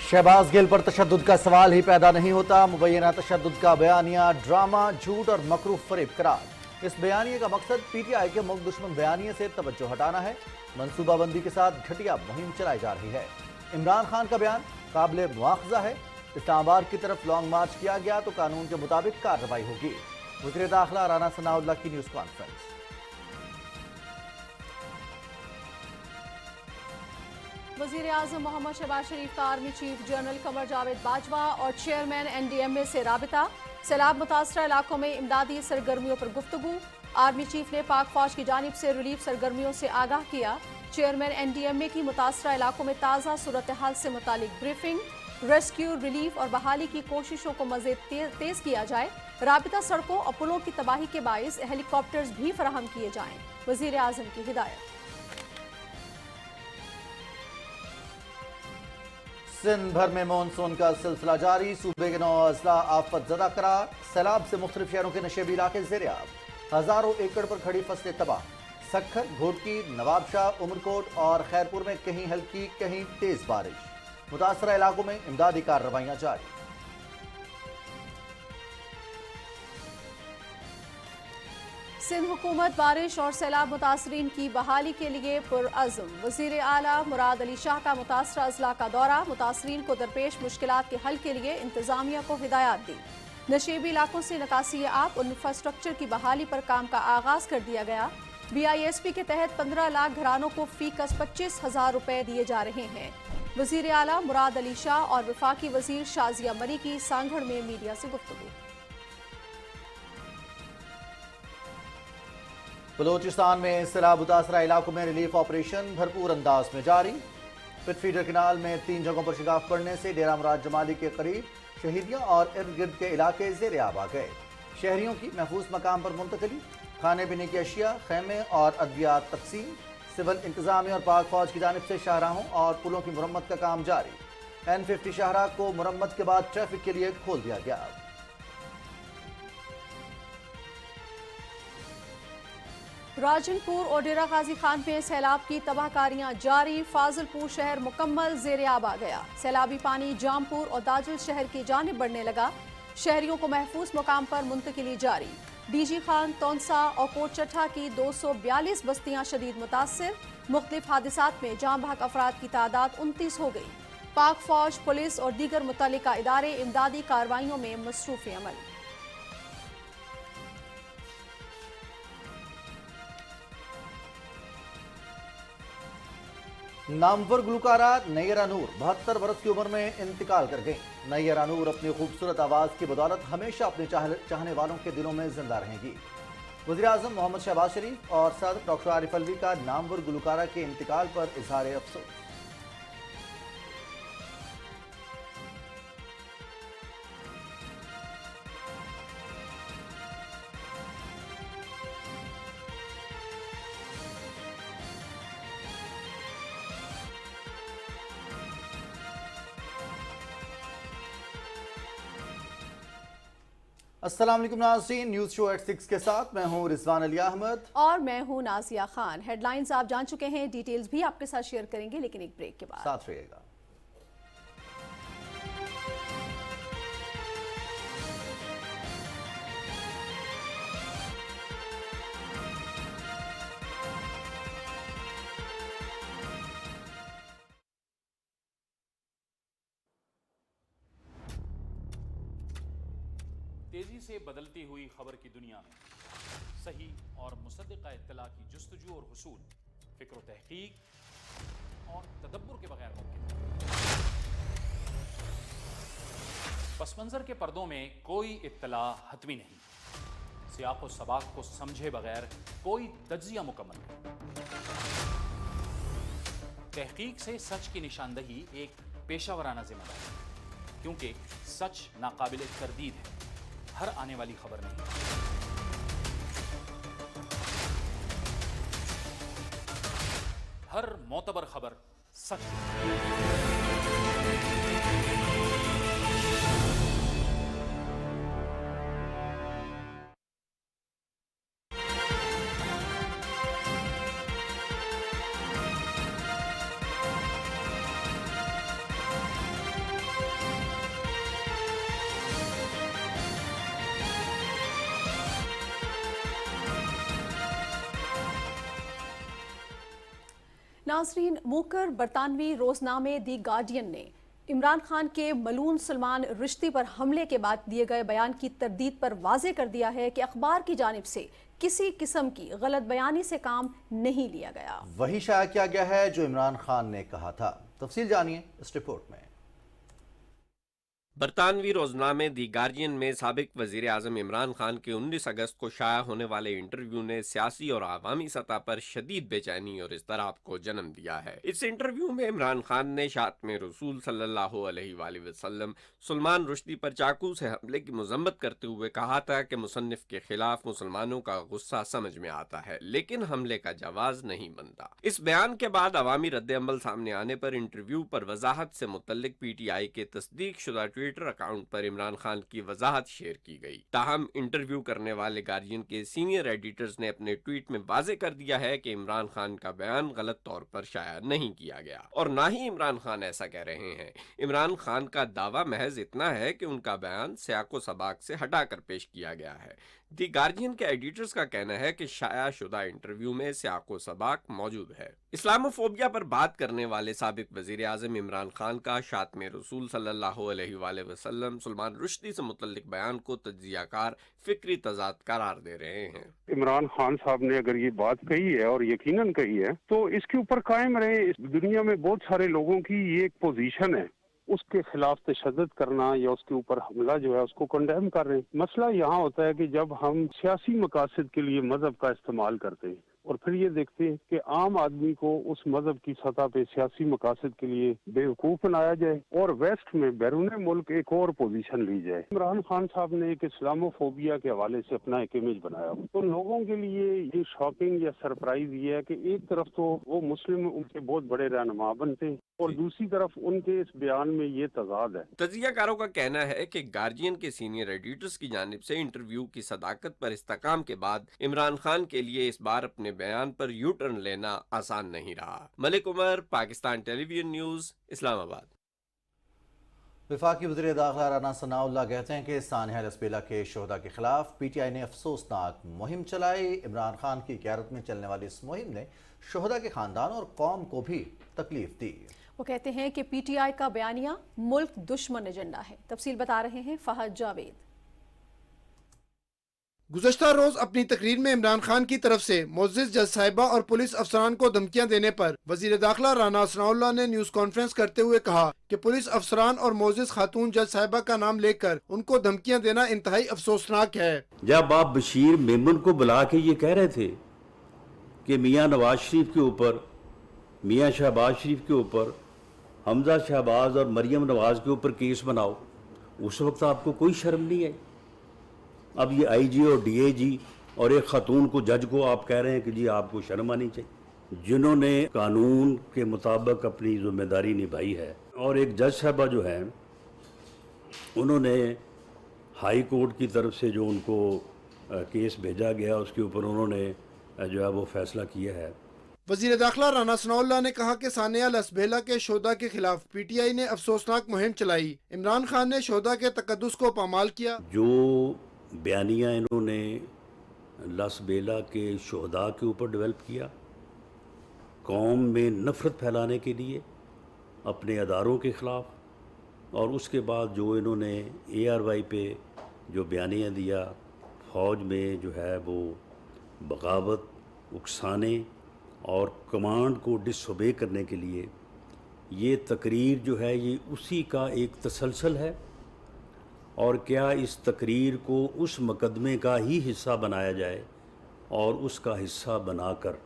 शहबाज गिल पर तशद्दुद का सवाल ही पैदा नहीं होता। मुबैना तशद्दुद का बयानिया ड्रामा, झूठ और मकरूह फरेब करार। इस बयानिए का मकसद पीटीआई के मुल्क दुश्मन बयानिए से तवज्जो हटाना है। मनसूबाबंदी के साथ घटिया मुहिम चलाई जा रही है। इमरान खान का बयान काबिल मुआखजा है। इस्लामाबाद की तरफ लॉन्ग मार्च किया गया तो कानून के मुताबिक कार्रवाई होगी। वज़ीर दाखिला राना सनाउल्लाह की न्यूज कॉन्फ्रेंस। वज़ीर आज़म मोहम्मद शहबाज शरीफ का army chief general Qamar Javed Bajwa और चेयरमैन एनडीएमए से राबिता। सैलाब मुतासरा इलाकों में इमदादी सरगर्मियों पर गुफ्तगू। आर्मी चीफ ने पाक फौज की जानिब से रिलीफ सरगर्मियों से आगाह किया। चेयरमैन एनडीएमए की मुतासरा इलाकों में ताज़ा सूरत हाल से मुतालिक ब्रीफिंग। रेस्क्यू, रिलीफ और बहाली की कोशिशों को मज़ीद तेज किया जाए। राबिता सड़कों और पुलों की तबाही के बाइस हेलीकॉप्टर्स भी फराहम किए जाएं। वज़ीर आज़म की हिदायत। सिंध भर में मानसून का सिलसिला जारी। सूबे के 9 अजला आफत ज़दा करार। सैलाब से मुख्तलिफ शहरों के नशेबी इलाके ज़ेर-ए-आब। हजारों एकड़ पर खड़ी फसलें तबाह। सक्खर, घोटकी, नवाबशाह, उमरकोट और खैरपुर में कहीं हल्की कहीं तेज बारिश। मुतासरा इलाकों में इमदादी कार्रवाइयां जारी। सिंध हुकूमत बारिश और सैलाब मुतासरीन की बहाली के लिए पुरअज़्म। वज़ीर आला मुराद अली शाह का मुतासरा अजला का दौरा। मुतासरीन को दरपेश मुश्किलात के हल के लिए इंतजामिया को हिदायत दी। नशेबी इलाकों से निकासी आब और इंफ्रास्ट्रक्चर की बहाली पर काम का आगाज कर दिया गया। BISP के तहत 15 लाख घरानों को फीकस 25,000 रुपए दिए जा रहे हैं। वज़ीर आला मुराद अली शाह और वफाकी वज़ीर शाजिया मरी की सांगढ़ में मीडिया से गुफ्तगू। बलोचिस्तान में सैलाब मुतासरा इलाकों में रिलीफ ऑपरेशन भरपूर अंदाज में जारी। पिटफीडर किनाल में 3 जगहों पर शिगाफ पड़ने से डेरा मुराद जमाली के करीब शहीदियां और इर्द गिर्द के इलाके ज़ेर-ए-आब आ गए। शहरियों की महफूज मकाम पर मुंतकिली, खाने पीने की अशिया, खैमे और अद्वियात तकसीम। सिविल इंतजामिया और पाक फौज की जानिब से शाहराहों और पुलों की मुरम्मत का काम जारी। N50 शाहराह को मुरम्मत के बाद ट्रैफिक के लिए खोल दिया गया। राजनपुर और डेरा गाजी खान में सैलाब की तबाहकारियां जारी। फाजिलपुर शहर मुकम्मल ज़ेर-ए-आब आ गया। सैलाबी पानी जामपुर और दाजुल शहर की जानिब बढ़ने लगा। शहरियों को महफूज मकाम पर मुंतकिली जारी। DG खान, तौंसा और कोटचट्ठा की 242 बस्तियां शदीद मुतासिर। मुख्तलिफ हादिसात में जाम बहक अफराद की तादाद 29 हो गई। पाक फौज, पुलिस और दीगर मुतल्लिका इदारे इमदादी कार्रवाइयों में मसरूफ़ अमल। नामवर गुलकारा नैयरा नूर 72 बरस की उम्र में इंतकाल कर गई। नैयरा नूर अपनी खूबसूरत आवाज़ की बदौलत हमेशा अपने चाहने वालों के दिलों में जिंदा रहेंगी। वज़ीर आज़म मोहम्मद शहबाज शरीफ और सदर डॉक्टर आरिफ अलवी का नामवर गुलकारा के इंतकाल पर इजहार अफसोस। अस्सलाम वालेकुम नाज़रीन, न्यूज़ शो एट 6 के साथ मैं हूं रिजवान अली अहमद और मैं हूं नाजिया खान। हेडलाइंस आप जान चुके हैं, डिटेल्स भी आपके साथ शेयर करेंगे, लेकिन एक ब्रेक के बाद। साथ रहिएगा। तेजी से बदलती हुई खबर की दुनिया में सही और मुसद्दिक़ा इत्तला की जुस्तजू और हुसूल फिक्र तहकीक और तदब्बुर के बगैर मुमकिन। पस मंज़र के पर्दों में कोई इत्तला हतमी नहीं। सियाक़ व सबाक़ को समझे बगैर कोई तज्ज़िया मुकम्मल नहीं। तहकीक से सच की निशानदही एक पेशावराना जिम्मेदारी है, क्योंकि सच नाकाबिल तरदीद है, हर आने वाली खबर नहीं। हर मोतबर खबर सच है। नाजरीन, मुकर बरतानवी रोजनामे दी गार्डियन ने इमरान खान के मलून सलमान रुश्दी पर हमले के बाद दिए गए बयान की तरदीद पर वाजे कर दिया है कि अखबार की जानिब से किसी किस्म की गलत बयानी से काम नहीं लिया गया। वही शाया किया गया है जो इमरान खान ने कहा था। तफसील जानिए इस रिपोर्ट में। बरतानवी रोजनामे दी गार्जियन में साबिक वजीर आजम इमरान खान के 19 अगस्त को शाया होने वाले इंटरव्यू ने सियासी और आवामी सतह पर शदीद बेचैनी और इज़्तिराब को जन्म दिया है। इस इंटरव्यू में इमरान खान ने शातमे रसूल सल्लल्लाहु अलैहि वसल्लम सलमान रुश्दी पर चाकू से हमले की मजम्मत करते हुए कहा था कि मुसन्निफ के खिलाफ मुसलमानों का गुस्सा समझ में आता है, लेकिन हमले का जवाज नहीं बनता। इस बयान के बाद अवामी रद्द-ए-अमल सामने आने पर इंटरव्यू पर वजाहत से मुतल्लिक PTI के तस्दीक शुदा ट्विटर अकाउंट पर इमरान खान की वजाहत शेयर की गई। ताहम इंटरव्यू करने वाले गार्जियन के सीनियर एडिटर्स ने अपने ट्वीट में वाजे कर दिया है कि इमरान खान का बयान गलत तौर पर शाया नहीं किया गया और ना ही इमरान खान ऐसा कह रहे हैं। इमरान खान का दावा महज इतना है कि उनका बयान सियाको सबाक से हटाकर पेश किया गया है। दी गार्जियन के एडिटर्स का कहना है कि शाया शुदा इंटरव्यू में सियाको सबाक मौजूद है। इस्लामोफोबिया पर बात करने वाले साबिक वजीर आजम इमरान खान का शातमे रसूल सल्लल्लाहु अलैहि वसल्लम सलमान रुश्दी से मुतल्लिक बयान को तज्जियाकार फिक्री तजाद करार दे रहे हैं। इमरान खान साहब ने अगर ये बात कही है और यकीनन कही है तो इसके ऊपर कायम रहे। इस दुनिया में बहुत सारे लोगों की ये एक पोजीशन है, उसके खिलाफ तशद्दुद करना या उसके ऊपर हमला जो है उसको कंडेम कर रहे हैं। मसला यहाँ होता है कि जब हम सियासी मकासद के लिए मजहब का इस्तेमाल करते हैं और फिर ये देखते हैं कि आम आदमी को उस मजहब की सतह पे सियासी मकासद के लिए बेवकूफ बनाया जाए और वेस्ट में बैरून मुल्क एक और पोजीशन ली जाए। इमरान खान साहब ने एक इस्लामोफोबिया के हवाले से अपना एक इमेज बनाया, तो लोगों के लिए ये शॉकिंग या सरप्राइज ये है कि एक तरफ तो वो मुस्लिम उनके बहुत बड़े रहनुमा बनते हैं और दूसरी तरफ उनके इस बयान में ये तजाद है। तजियाकारों का कहना है कि गार्जियन के सीनियर एडिटर्स की जानिब से इंटरव्यू की सदाकत पर इस्तकाम के बाद इमरान खान के लिए इस बार अपने बयान पर यू टर्न लेना आसान नहीं रहा। Malik Umar, Pakistan television news, Islamabad. वफाकी वज़ीर दाखिला राना सनाउल्लाह कहते हैं कि सानिया लसबेला के शोहदा के खिलाफ PTI ने अफसोसनाक मुहिम चलाई। इमरान खान की क़यादत में चलने वाली इस मुहिम ने शोहदा के खानदान और कौम को भी तकलीफ दी। वो कहते हैं कि PTI का बयानिया मुल्क दुश्मन एजेंडा है। तफसील बता रहे हैं फहद जावेद। गुज़श्ता रोज अपनी तकरीर में इमरान खान की तरफ से मोअज़्ज़िज़ जज साहिबा और पुलिस अफसरान को धमकियां देने पर वजीर दाखिला राना सनाउल्लाह ने न्यूज कॉन्फ्रेंस करते हुए कहा कि पुलिस अफसरान और मोअज़्ज़िज़ खातून जज साहिबा का नाम लेकर उनको धमकियां देना इंतहाई अफसोसनाक है। जब आप बशीर मेमन को बुला के ये कह रहे थे कि मियाँ नवाज शरीफ के ऊपर, मियाँ शहबाज शरीफ के ऊपर, हमजा शहबाज और मरियम नवाज के ऊपर केस बनाओ, उस वक्त आपको कोई शर्म नहीं आई। अब ये IG और DAG और एक खातून को, जज को आप कह रहे हैं कि जी आपको शर्म आनी चाहिए। जिन्होंने कानून के मुताबिक अपनी जिम्मेदारी निभाई है और एक जज साहबा जो है उन्होंने हाई कोर्ट की तरफ से जो उनको केस भेजा गया उसके ऊपर उन्होंने जो है वो फैसला किया है। वजीर दाखिला राना सनाउल्लाह ने कहा कि सानिया लसबेला के शोहदा के खिलाफ PTI ने अफसोसनाक मुहिम चलाई। इमरान खान ने शोहदा के तकद्दुस को पामाल किया। जो बयानिया इन्होंने लसबेला के शोहदा के ऊपर डेवलप किया, कौम में नफ़रत फैलाने के लिए अपने अदारों के ख़िलाफ़, और उसके बाद जो इन्होंने ARY पे जो बयानिया दिया, फ़ौज में जो है वो बगावत, उकसाने और कमांड को डिसओबे करने के लिए, ये तकरीर जो है ये उसी का एक तसलसल है। और क्या इस तकरीर को उस मुकदमे का ही हिस्सा बनाया जाए और उसका हिस्सा बनाकर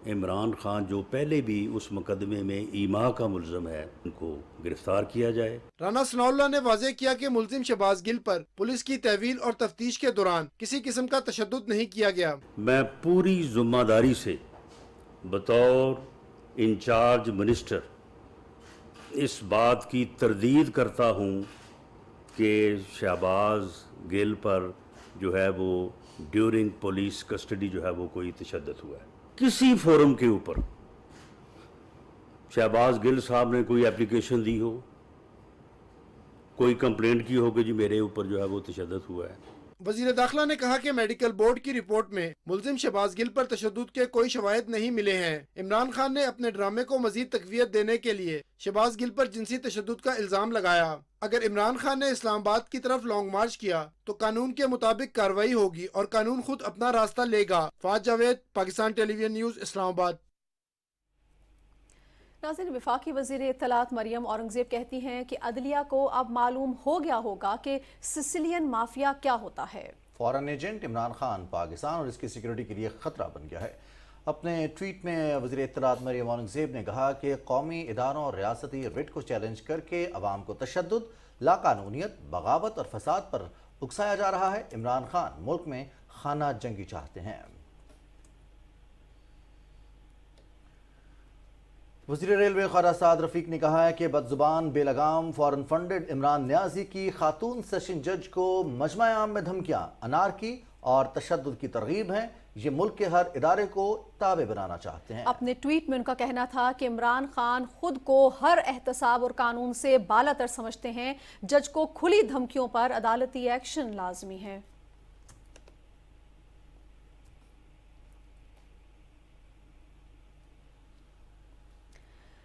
इमरान खान जो पहले भी उस मुकदमे में ईमा का मुल्ज़िम है उनको गिरफ्तार किया जाए। राना सनाउल्लाह ने वाज़ेह किया कि मुल्ज़िम शहबाज गिल पर पुलिस की तहवील और तफ्तीश के दौरान किसी किस्म का तशद्दुद नहीं किया गया। मैं पूरी ज़िम्मेदारी से बतौर इंचार्ज मिनिस्टर इस बात की तरदीद करता हूँ कि शहबाज गिल पर जो है वो ड्यूरिंग पुलिस कस्टडी जो है वो कोई तशद्दुद हुआ है। किसी फोरम के ऊपर शहबाज गिल साहब ने कोई एप्लीकेशन दी हो, कोई कंप्लेंट की हो कि जी मेरे ऊपर जो है वो तशद्दुद हुआ है, वजीर दाखिला ने कहा कि मेडिकल बोर्ड की रिपोर्ट में मुलजिम शहबाज गिल पर तशद्दुद के कोई शवाहिद नहीं मिले हैं। इमरान खान ने अपने ड्रामे को मजीद तकवीत देने के लिए शहबाज गिल पर जिनसी तशद्दुद का इल्जाम लगाया। अगर इमरान खान ने इस्लामाबाद की तरफ लॉन्ग मार्च किया तो कानून के मुताबिक कार्रवाई होगी और कानून खुद अपना रास्ता लेगा। फाज जावेद, पाकिस्तान टेलीविजन न्यूज़, इस्लामाबाद। नाज़रीन, वफाकी वज़ीर इत्तलात मरियम औरंगज़ेब कहती हैं कि अदलिया को अब मालूम हो गया होगा कि सिसिलियन माफिया क्या होता है। फॉरेन एजेंट इमरान खान पाकिस्तान और इसकी सिक्योरिटी के लिए खतरा बन गया है। अपने ट्वीट में वज़ीर इत्तलात मरियम औरंगज़ेब ने कहा कि कौमी इदारों और रियासती रिट को चैलेंज करके अवाम को तशद्दुद, लाकानूनियत, बगावत और फसाद पर उकसाया जा रहा है। इमरान खान मुल्क में खाना जंगी चाहते हैं। वज़ीर रेलवे ख्वाजा साद रफ़ीक ने कहा है कि बदजुबान, बेलगाम, फॉरेन फंडेड इमरान न्याजी की खातून सेशन जज को मजमा आम में धमकियां, अनारकी और तशद्दुद की तरगीब हैं। ये मुल्क के हर इदारे को ताबे बनाना चाहते हैं। अपने ट्वीट में उनका कहना था कि इमरान खान खुद को हर एहतसाब और कानून से बालातर समझते हैं। जज को खुली धमकियों पर अदालती एक्शन लाजमी है।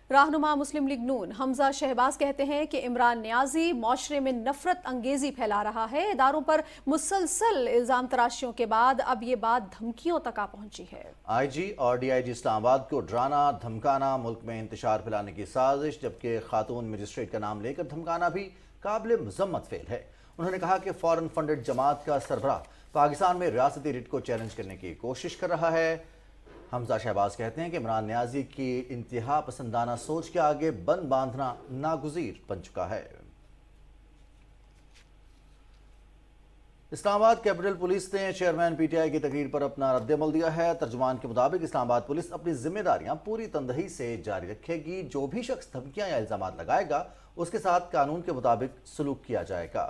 रहनुमा मुस्लिम लीग नून हमजा शहबाज कहते हैं कि इमरान न्याजी मौशरे में नफरत अंगेजी फैला रहा है। इदारों पर मुसलसल इल्जाम तराशियों के बाद अब ये बात धमकियों तक आ पहुंची है। IG और DIG इस्लामाबाद को डराना, धमकाना, मुल्क में इंतशार फैलाने की साजिश, जबकि खातून मजिस्ट्रेट का नाम लेकर धमकाना भी काबिल मजम्मत फेल है। उन्होंने कहा कि फॉरेन फंडेड जमात का सरबराह पाकिस्तान में रियासती रिट को चैलेंज करने की कोशिश कर रहा है। हमजा शहबाज कहते हैं कि इमरान न्याजी की इंतहा पसंदाना सोच के आगे बंद बांधना नागुज़ीर बन चुका है। इस्लामाबाद कैपिटल पुलिस ने चेयरमैन PTI की तकरीर पर अपना रद्दमल दिया है। तर्जुमान के मुताबिक इस्लामाबाद पुलिस अपनी जिम्मेदारियां पूरी तंदही से जारी रखेगी। जो भी शख्स धमकियां या इल्जाम लगाएगा उसके साथ कानून के मुताबिक सलूक किया जाएगा।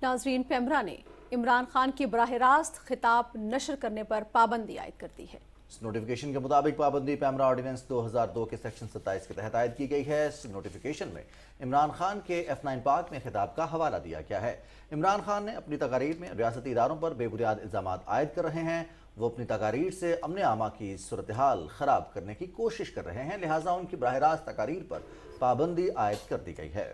नाजरीन, पेमरा ने इमरान खान की बराह रास्त खिताब नशर करने पर पाबंदी आयद कर दी है। इस नोटिफिकेशन के मुताबिक पाबंदी पैमरा ऑर्डिनेंस 2002 के सेक्शन 27 के तहत आयद की गई है। इस नोटिफिकेशन में इमरान खान के F9 पार्क में खिताब का हवाला दिया गया है। इमरान खान ने अपनी तकारीर में रियासती इदारों पर बेबुनियाद इल्जाम आयद कर रहे हैं। वो अपनी तकारीर से अमन आमा की सूरत हाल खराब करने की कोशिश कर रहे हैं, लिहाजा उनकी बराह रास्त तकारीर पर पाबंदी आयद कर दी गई है।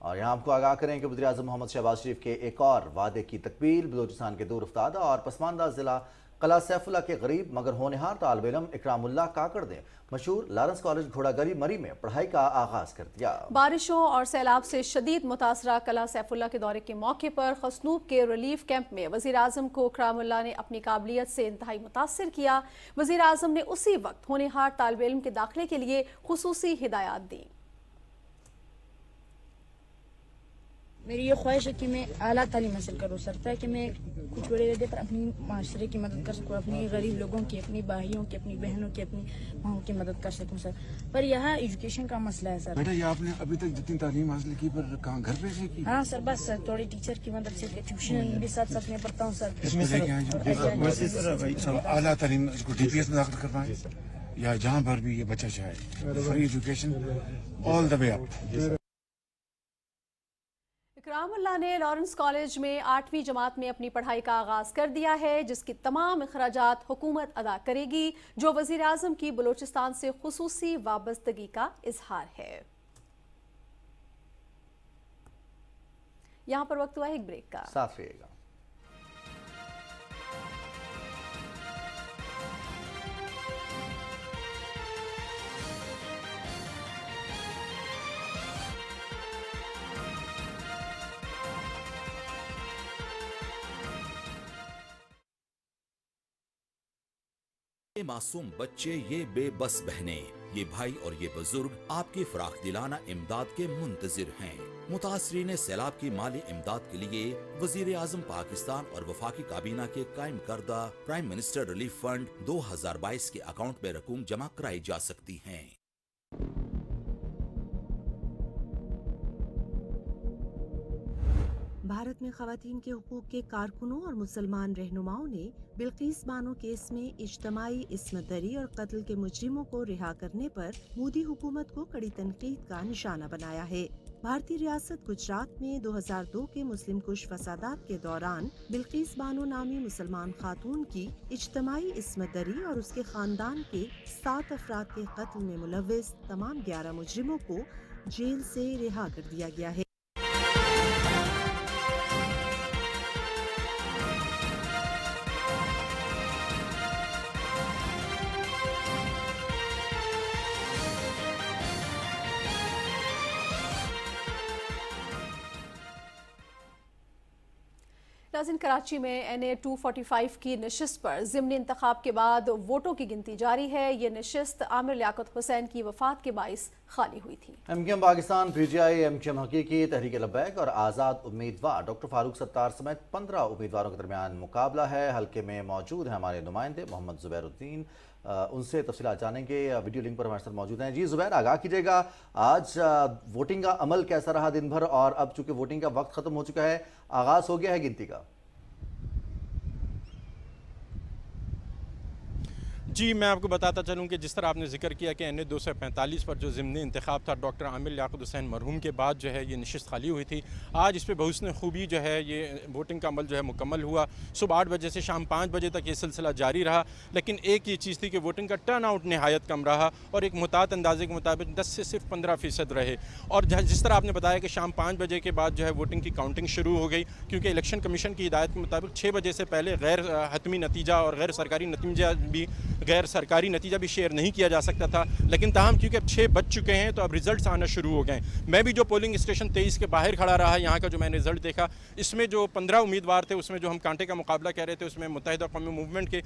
और यहाँ आपको आगाह करें कि वज़ीर आज़म मोहम्मद शहबाज शरीफ के एक और वादे की तकमील बलूचिस्तान के दूर अफ्तादा और पसमानदा ज़िला कला सैफुल्ला के गरीब मगर होनहार तालिब इल्म इकरामुल्लाह काकड़ ने मशहूर लॉरेंस कॉलेज घोड़ागरी मरी में पढ़ाई का आगाज़ कर दिया। बारिशों और सैलाब से शदीद मुतासरा कला सैफुल्ला के दौरे के मौके पर खसनूब के रिलीफ कैंप में वज़ीर आज़म को इकरामुल्लाह ने अपनी काबिलियत से इंतहाई मुतासर किया। वज़ीर आज़म ने उसी वक्त होनहार तालिब इल्म के दाखिले के लिए खुसूसी हिदायत दी। मेरी ये ख्वाहिश है कि मैं आला तालीम हासिल करूँ सर, ताकि मैं कुछ बड़े रहते पर अपनी माशरे की मदद कर सकूँ, अपनी गरीब लोगों की, अपनी भाइयों की, अपनी बहनों की, अपनी माओं की मदद कर सकूँ सर। पर यहाँ एजुकेशन का मसला है सर। बेटा, ये आपने अभी तक जितनी तालीम हासिल की पर कहाँ घर पे से की? हाँ सर, बस सर थोड़ी टीचर की मदद से, ट्यूशन भी साथ साथ में पढ़ता हूँ सर। इसमें आला तालीम इसको DPS में दाखिल करवाएं या जहाँ पर भी ये बच्चा चाहे, free education all the way up. Ikramullah ने लॉरेंस कॉलेज में 8वीं जमात में अपनी पढ़ाई का आगाज कर दिया है, जिसकी तमाम अखराजात हुकूमत अदा करेगी, जो वज़ीर आज़म की बलूचिस्तान से खुसूसी वाबस्तगी का इजहार है। यहाँ पर वक्त हुआ है एक ब्रेक का, साथ रहिएगा। ये मासूम बच्चे, ये बेबस बहनें, ये भाई और ये बुजुर्ग आपकी फराख दिलाना इमदाद के मुंतजिर हैं। मुतासरीन सैलाब की माली इमदाद के लिए वजीर आजम पाकिस्तान और वफाकी काबीना के कायम करदा प्राइम मिनिस्टर रिलीफ फंड 2022 के अकाउंट में रकूम जमा कराई जा सकती हैं। भारत में ख़वातीन के हुकूक के कारकुनों और मुसलमान रहनुमाओं ने बिल्किस बानो केस में इज्तमाई इस्मत दरी और कत्ल के मुजरिमों को रिहा करने पर मोदी हुकूमत को कड़ी तनकीद का निशाना बनाया है। भारतीय रियासत गुजरात में 2002 के मुस्लिम कुश फसादात के दौरान बिल्किस बानो नामी मुसलमान खातून की इज्तमाई इस्मत दरी और उसके खानदान के 7 अफराद के कत्ल में मुलव्विस तमाम 11 मुजरिमों को जेल से रिहा कर दिया गया है। नाज़रीन, कराची में NA 245 की नशिस्त पर ज़िमनी इंतखाब के बाद वोटों की गिनती जारी है। ये नशिस्त आमिर लियाकत हुसैन की वफात के बाइस खाली हुई थी। MKM पाकिस्तान, PTI, MKM हकीकी, तहरीक लब्बैक और आज़ाद उम्मीदवार डॉक्टर फारूक सत्तार समेत 15 उम्मीदवारों के दरमियान मुकाबला है। हल्के में मौजूद हैं हमारे नुमाइंदे मोहम्मद ज़ुबैरुद्दीन, उनसे तफसीलात जानेंगे। वीडियो लिंक पर हमारे साथ मौजूद हैं। जी ज़ुबैर, आगाह कीजिएगा, आज वोटिंग का अमल कैसा रहा दिन भर, और अब चूंकि वोटिंग का वक्त ख़त्म हो चुका है, आगाज़ हो गया है गिनती का? जी, मैं आपको बताता चलूं कि जिस तरह आपने जिक्र किया कि NA 245 पर जो ज़िमनी इंतखाब था डॉक्टर आमिर लियाकत हुसैन मरहूम के बाद जो है ये नशिस्त खाली हुई थी। आज इस पर बहुस्न खूबी जो है ये वोटिंग का अमल जो है मुकम्मल हुआ। सुबह 8 बजे से शाम 5 बजे तक ये सिलसिला जारी रहा, लेकिन एक ही चीज़ थी कि वोटिंग का टर्न आउट नहायत कम रहा और एक मुताद अंदाजे के मुताबिक 10 से सिर्फ 15% रहे। और जिस तरह आपने बताया कि शाम 5 बजे के बाद जो है वोटिंग की काउंटिंग शुरू हो गई, क्योंकि इलेक्शन कमीशन की हिदायत के मुताबिक 6 बजे से पहले गैर हतमी नतीजा और गैर सरकारी नतीजा भी शेयर नहीं किया जा सकता था। लेकिन ताहम क्योंकि अब 6 बज चुके हैं तो अब रिजल्ट्स आना शुरू हो गए। मैं भी जो पोलिंग स्टेशन 23 के बाहर खड़ा रहा, यहाँ का जो मैंने रिजल्ट देखा, इसमें जो 15 उम्मीदवार थे उसमें जो हम कांटे का मुकाबला कह रहे थे उसमें मुत्तहिदा कौमी मूवमेंट के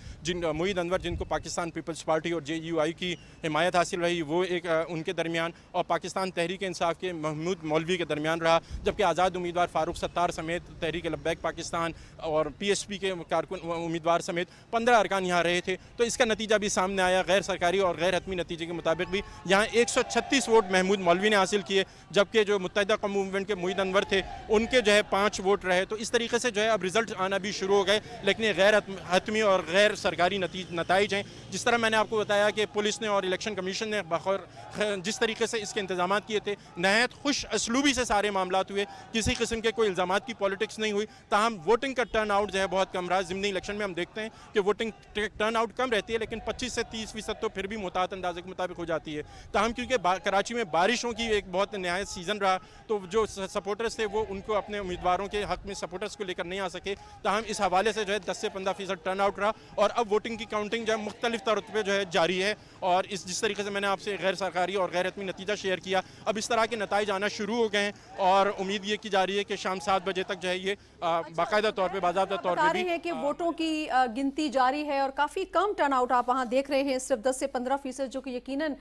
मोईद अनवर, जिनको पाकिस्तान पीपल्स पार्टी और JUI की हिमायत हासिल रही, वो एक उनके दरमियान, और पाकिस्तान तहरीक इंसाफ के महमूद मौलवी के दरमियान रहा। जबकि आज़ाद उम्मीदवार फारूक सत्तार समेत तहरीक लब्बैक पाकिस्तान और PSP के कारकुन उम्मीदवार समेत 15 अरकान यहाँ रहे थे। तो इसका नतीजा भी सामने आया। गैर सरकारी और गैर हतमी नतीजे के मुताबिक भी यहाँ 136 वोट महमूद मौलवी ने हासिल किए, जबकि जो मुत्तहिदा कौमी मूवमेंट के मोईद अनवर थे उनके जो है 5 वोट रहे। तो इस तरीके से जो है अब रिजल्ट आना भी शुरू हो गए, लेकिन ये गैर हतमी और गैर सरकारी नताइज हैं। जिस तरह मैंने आपको बताया कि पुलिस ने और इलेक्शन कमीशन ने बखौर जिस तरीके से इसके इंतजाम किए थे, नहायत खुश असलूबी से सारे मामला हुए, किसी किस्म के कोई इल्ज़ामात की पॉलिटिक्स नहीं हुई। ताहम वोटिंग का टर्न आउट जो है बहुत कम रहा। ज़िमनी इलेक्शन में हम देखते हैं कि वोटिंग टर्न आउट कम रहती है, लेकिन 25 से 30% तो फिर भी मुताद अंदाजे के मुताबिक हो जाती है। ताहम क्योंकि कराची में बारिशों की एक बहुत नहायत सीज़न रहा, तो जो सपोर्टर्स थे वो उनको अपने उम्मीदवारों के हक में सपोर्टर्स को लेकर नहीं आ सके। ताहम इस हवाले से जो है 10 से 15% टर्न आउट रहा और अब वोटिंग की काउंटिंग जो है मुख्तलिफ तौर पर जो है जारी है। और जिस तरीके से मैंने आपसे गैर सरकारी और गैर हतमी नतीजा शेयर किया, अब इस तरह के नताइज आना शुरू हो गए हैं और उम्मीद ये की जा रही है कि शाम 7 बजे तक जो है ये बाकायदा तौर पर बाज़ाब्ता तौर पर भी है कि वोटों की गिनती जारी है और काफ़ी कम टर्न आउट आप वहाँ देख रहे हैं, सिर्फ 10 से 15%, जो कि यकीनन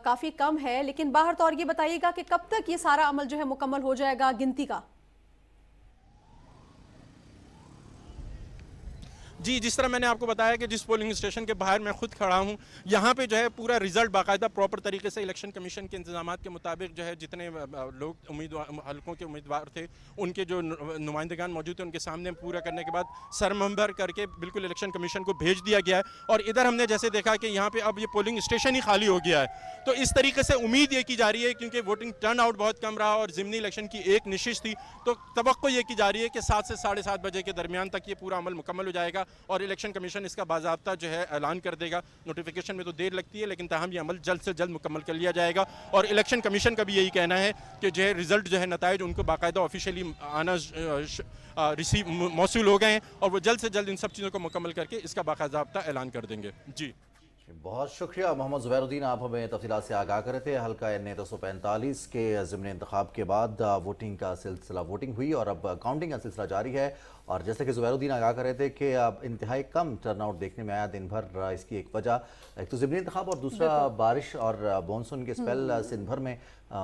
काफ़ी कम है। लेकिन बाहर तौर ये बताइएगा कि कब तक ये सारा अमल जो है मुकम्मल हो जाएगा गिनती का? जी, जिस तरह मैंने आपको बताया कि जिस पोलिंग स्टेशन के बाहर मैं खुद खड़ा हूँ, यहाँ पे जो है पूरा रिजल्ट बाकायदा प्रॉपर तरीके से इलेक्शन कमीशन के इंतजामात के मुताबिक जो है जितने लोग उम्मीदवार हल्कों के उम्मीदवार थे उनके जो नुमाइंदगान मौजूद थे उनके सामने पूरा करने के बाद सरमंबर करके बिल्कुल इलेक्शन कमीशन को भेज दिया गया है। और इधर हमने जैसे देखा कि यहाँ पर अब ये पोलिंग स्टेशन ही खाली हो गया है। तो इस तरीके से उम्मीद ये की जा रही है, क्योंकि वोटिंग टर्न आउट बहुत कम रहा और ज़िमनी इलेक्शन की एक नशिस्त थी, तो तवक्को ये की जा रही है कि 7 से 7:30 बजे के दरमियान तक ये पूरा अमल मुकम्मल हो जाएगा और इलेक्शन कमीशन इसका बाज़ाब्ता जो है ऐलान कर देगा। नोटिफिकेशन में तो देर लगती है, लेकिन ताहम ये अमल जल्द से जल्द मुकम्मल कर लिया जाएगा। और इलेक्शन कमीशन का भी यही कहना है कि जो है रिजल्ट जो है नताइज उनको बाकायदा ऑफिशियली आना मौसूल हो गए हैं और वो जल्द से जल्द इन सब चीज़ों को मुकम्मल करके इसका बाकायदा ऐलान कर देंगे। जी, बहुत शुक्रिया मोहम्मद ज़ुबैरुद्दीन, आप हमें तफसीलात से आगाह कर रहे थे। हल्का NA 245 के ज़िमनी इंतखाब के बाद वोटिंग का सिलसिला वोटिंग हुई और अब काउंटिंग का सिलसिला जारी है। और जैसे कि ज़ुबैरुद्दीन आगाह कर रहे थे कि अब इंतहाई कम टर्नआउट देखने में आया दिन भर। इसकी एक वजह एक तो ज़िमनी इंतखाब और दूसरा बारिश और मानसून के स्पेल सिंध भर में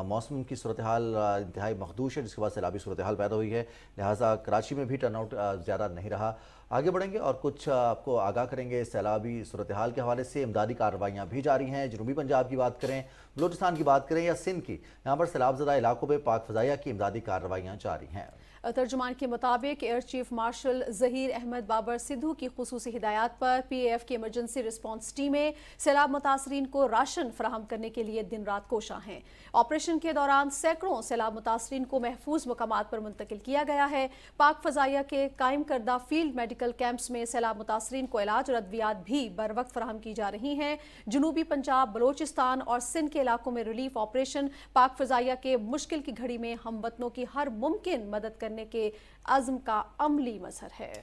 मौसम की सूरत हाल इंतहाई मखदूश है, जिसके बाद सैलाबी सूरत हाल पैदा हुई है। लिहाजा कराची में भी टर्नआउट ज़्यादा नहीं रहा। आगे बढ़ेंगे और कुछ आपको आगाह करेंगे सैलाबी सूरत हाल के हवाले से। इमदादी कार्रवाइयाँ भी जारी हैं। जनूबी पंजाब की बात करें, बलूचिस्तान की बात करें या सिंध की, यहाँ पर सैलाब ज़दा इलाकों में पाक फ़ज़ाइया की इमदादी कार्रवाइयाँ जारी हैं। तर्जुमान के मुताबिक air chief marshal Zaheer Ahmed Babar Sidhu की खुसूसी हिदायत पर PAF की इमरजेंसी रिस्पॉन्स टीमें सैलाब मुतासरीन को राशन फराहम करने के लिए दिन रात कोशा हैं। ऑपरेशन के दौरान सैकड़ों सैलाब मुतासरीन को महफूज मकामात पर मुंतकिल किया गया है। पाक फजाइया के कायम करदा फील्ड मेडिकल कैंप्स में सैलाब मुतासरीन को इलाज और अद्वियात भी बर वक्त फराहम की जा रही हैं। जनूबी पंजाब, बलोचिस्तान और सिंध के इलाकों में रिलीफ ऑपरेशन पाक फजाइया के मुश्किल की घड़ी में हमवतनों की हर मुमकिन मदद करने के अज़्म का अमली मजहर है।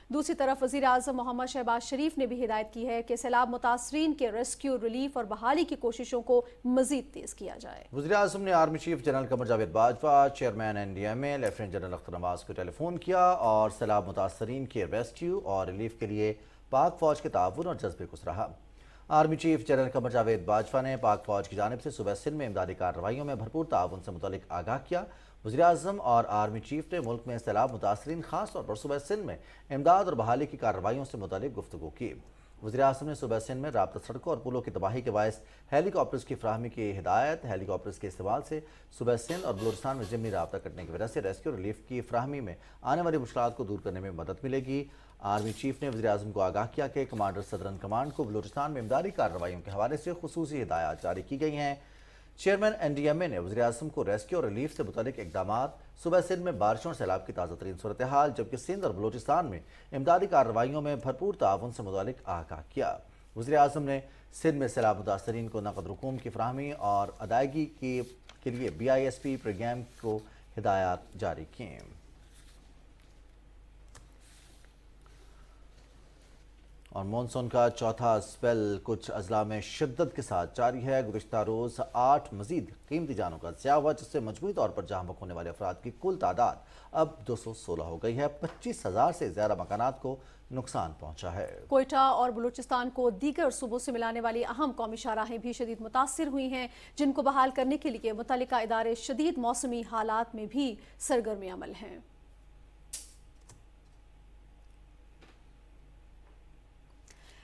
दूसरी तरफ वज़ीर आज़म मोहम्मद शहबाज शरीफ ने भी हिदायत की है कि सैलाब मुतासरीन के रेस्क्यू, रिलीफ और बहाली की कोशिशों को मजीद तेज किया जाए। वज़ीर आज़म ने army chief general Qamar Javed Bajwa, chairman NDMA lieutenant general Akhtar Nawaz को टेलीफोन किया और सैलाब मुतासरीन के रेस्क्यू और रिलीफ के लिए पाक फौज के ताउन और जज्बे को सराहा। Army chief general Qamar Javed Bajwa ने पाक फौज की जानिब से सुबह सिंध में इमदादी कार्रवाइयों में भरपूर ताउन से मुतल्लिक आगाह किया। वज़ीर आज़म और आर्मी चीफ ने मुल्क में सैलाब मुतासरीन खास तौर पर सुबह सिंध में इमदाद और बहाली की कार्रवाइयों से मुतल्लिक गुफ्तगू की। वज़ीर आज़म ने सुबह सिंध में राब्ता सड़कों और पुलों की तबाही के बायस हेलीकॉप्टर्स की फराहमी की हिदायत। हेलीकॉप्टर्स के इस्तेमाल से सुबह सिंध और बलूचिस्तान में ज़िमनी राब्ता कटने की वजह से रेस्क्यू और रिलीफ की फराहमी में आने वाली मुश्किलात को दूर करने में मदद मिलेगी। आर्मी चीफ ने वज़ीर आज़म को आगाह किया कि कमांडर सदरन कमांड को बलूचिस्तान में इमदादी कार्रवाइयों के हवाले से खुसूसी हिदायत जारी की गई हैं। चेयरमैन NDMA ने वज़ीर आज़म को रेस्क्यू और रिलीफ से मुतालिक इक़दामात, सुबह सिंध में बारिशों और सैलाब की ताज़ा तरीन सूरत हाल, जबकि सिंध और बलूचिस्तान में इमदादी कार्रवाइयों में भरपूर ताउन से मुतालिक आगाह किया। वज़ीर आज़म ने सिंध में सैलाब मुतासरीन को नकद रकूम की फराहमी और अदायगी के लिए BISP प्रोग्राम को हिदायत जारी की। और मानसून का चौथा स्पेल कुछ अजला में शिद्दत के साथ जारी है। गुज़िश्ता रोज़ 8 मजीद कीमती जानों का ज़िया हुआ, जिससे मजमूई तौर पर जहाँ बक होने वाले अफराद की कुल तादाद अब 216 हो गई है। 25,000 से ज़्यादा मकानात को नुकसान पहुँचा है। कोयटा और बलूचिस्तान को दीगर सूबों से मिलाने वाली अहम कौमी शाहराहें भी शदीद मुतासिर हुई हैं, जिनको बहाल करने के लिए मुतल्लिका इदारे शदीद मौसमी हालात में भी सरगर्म अमल हैं।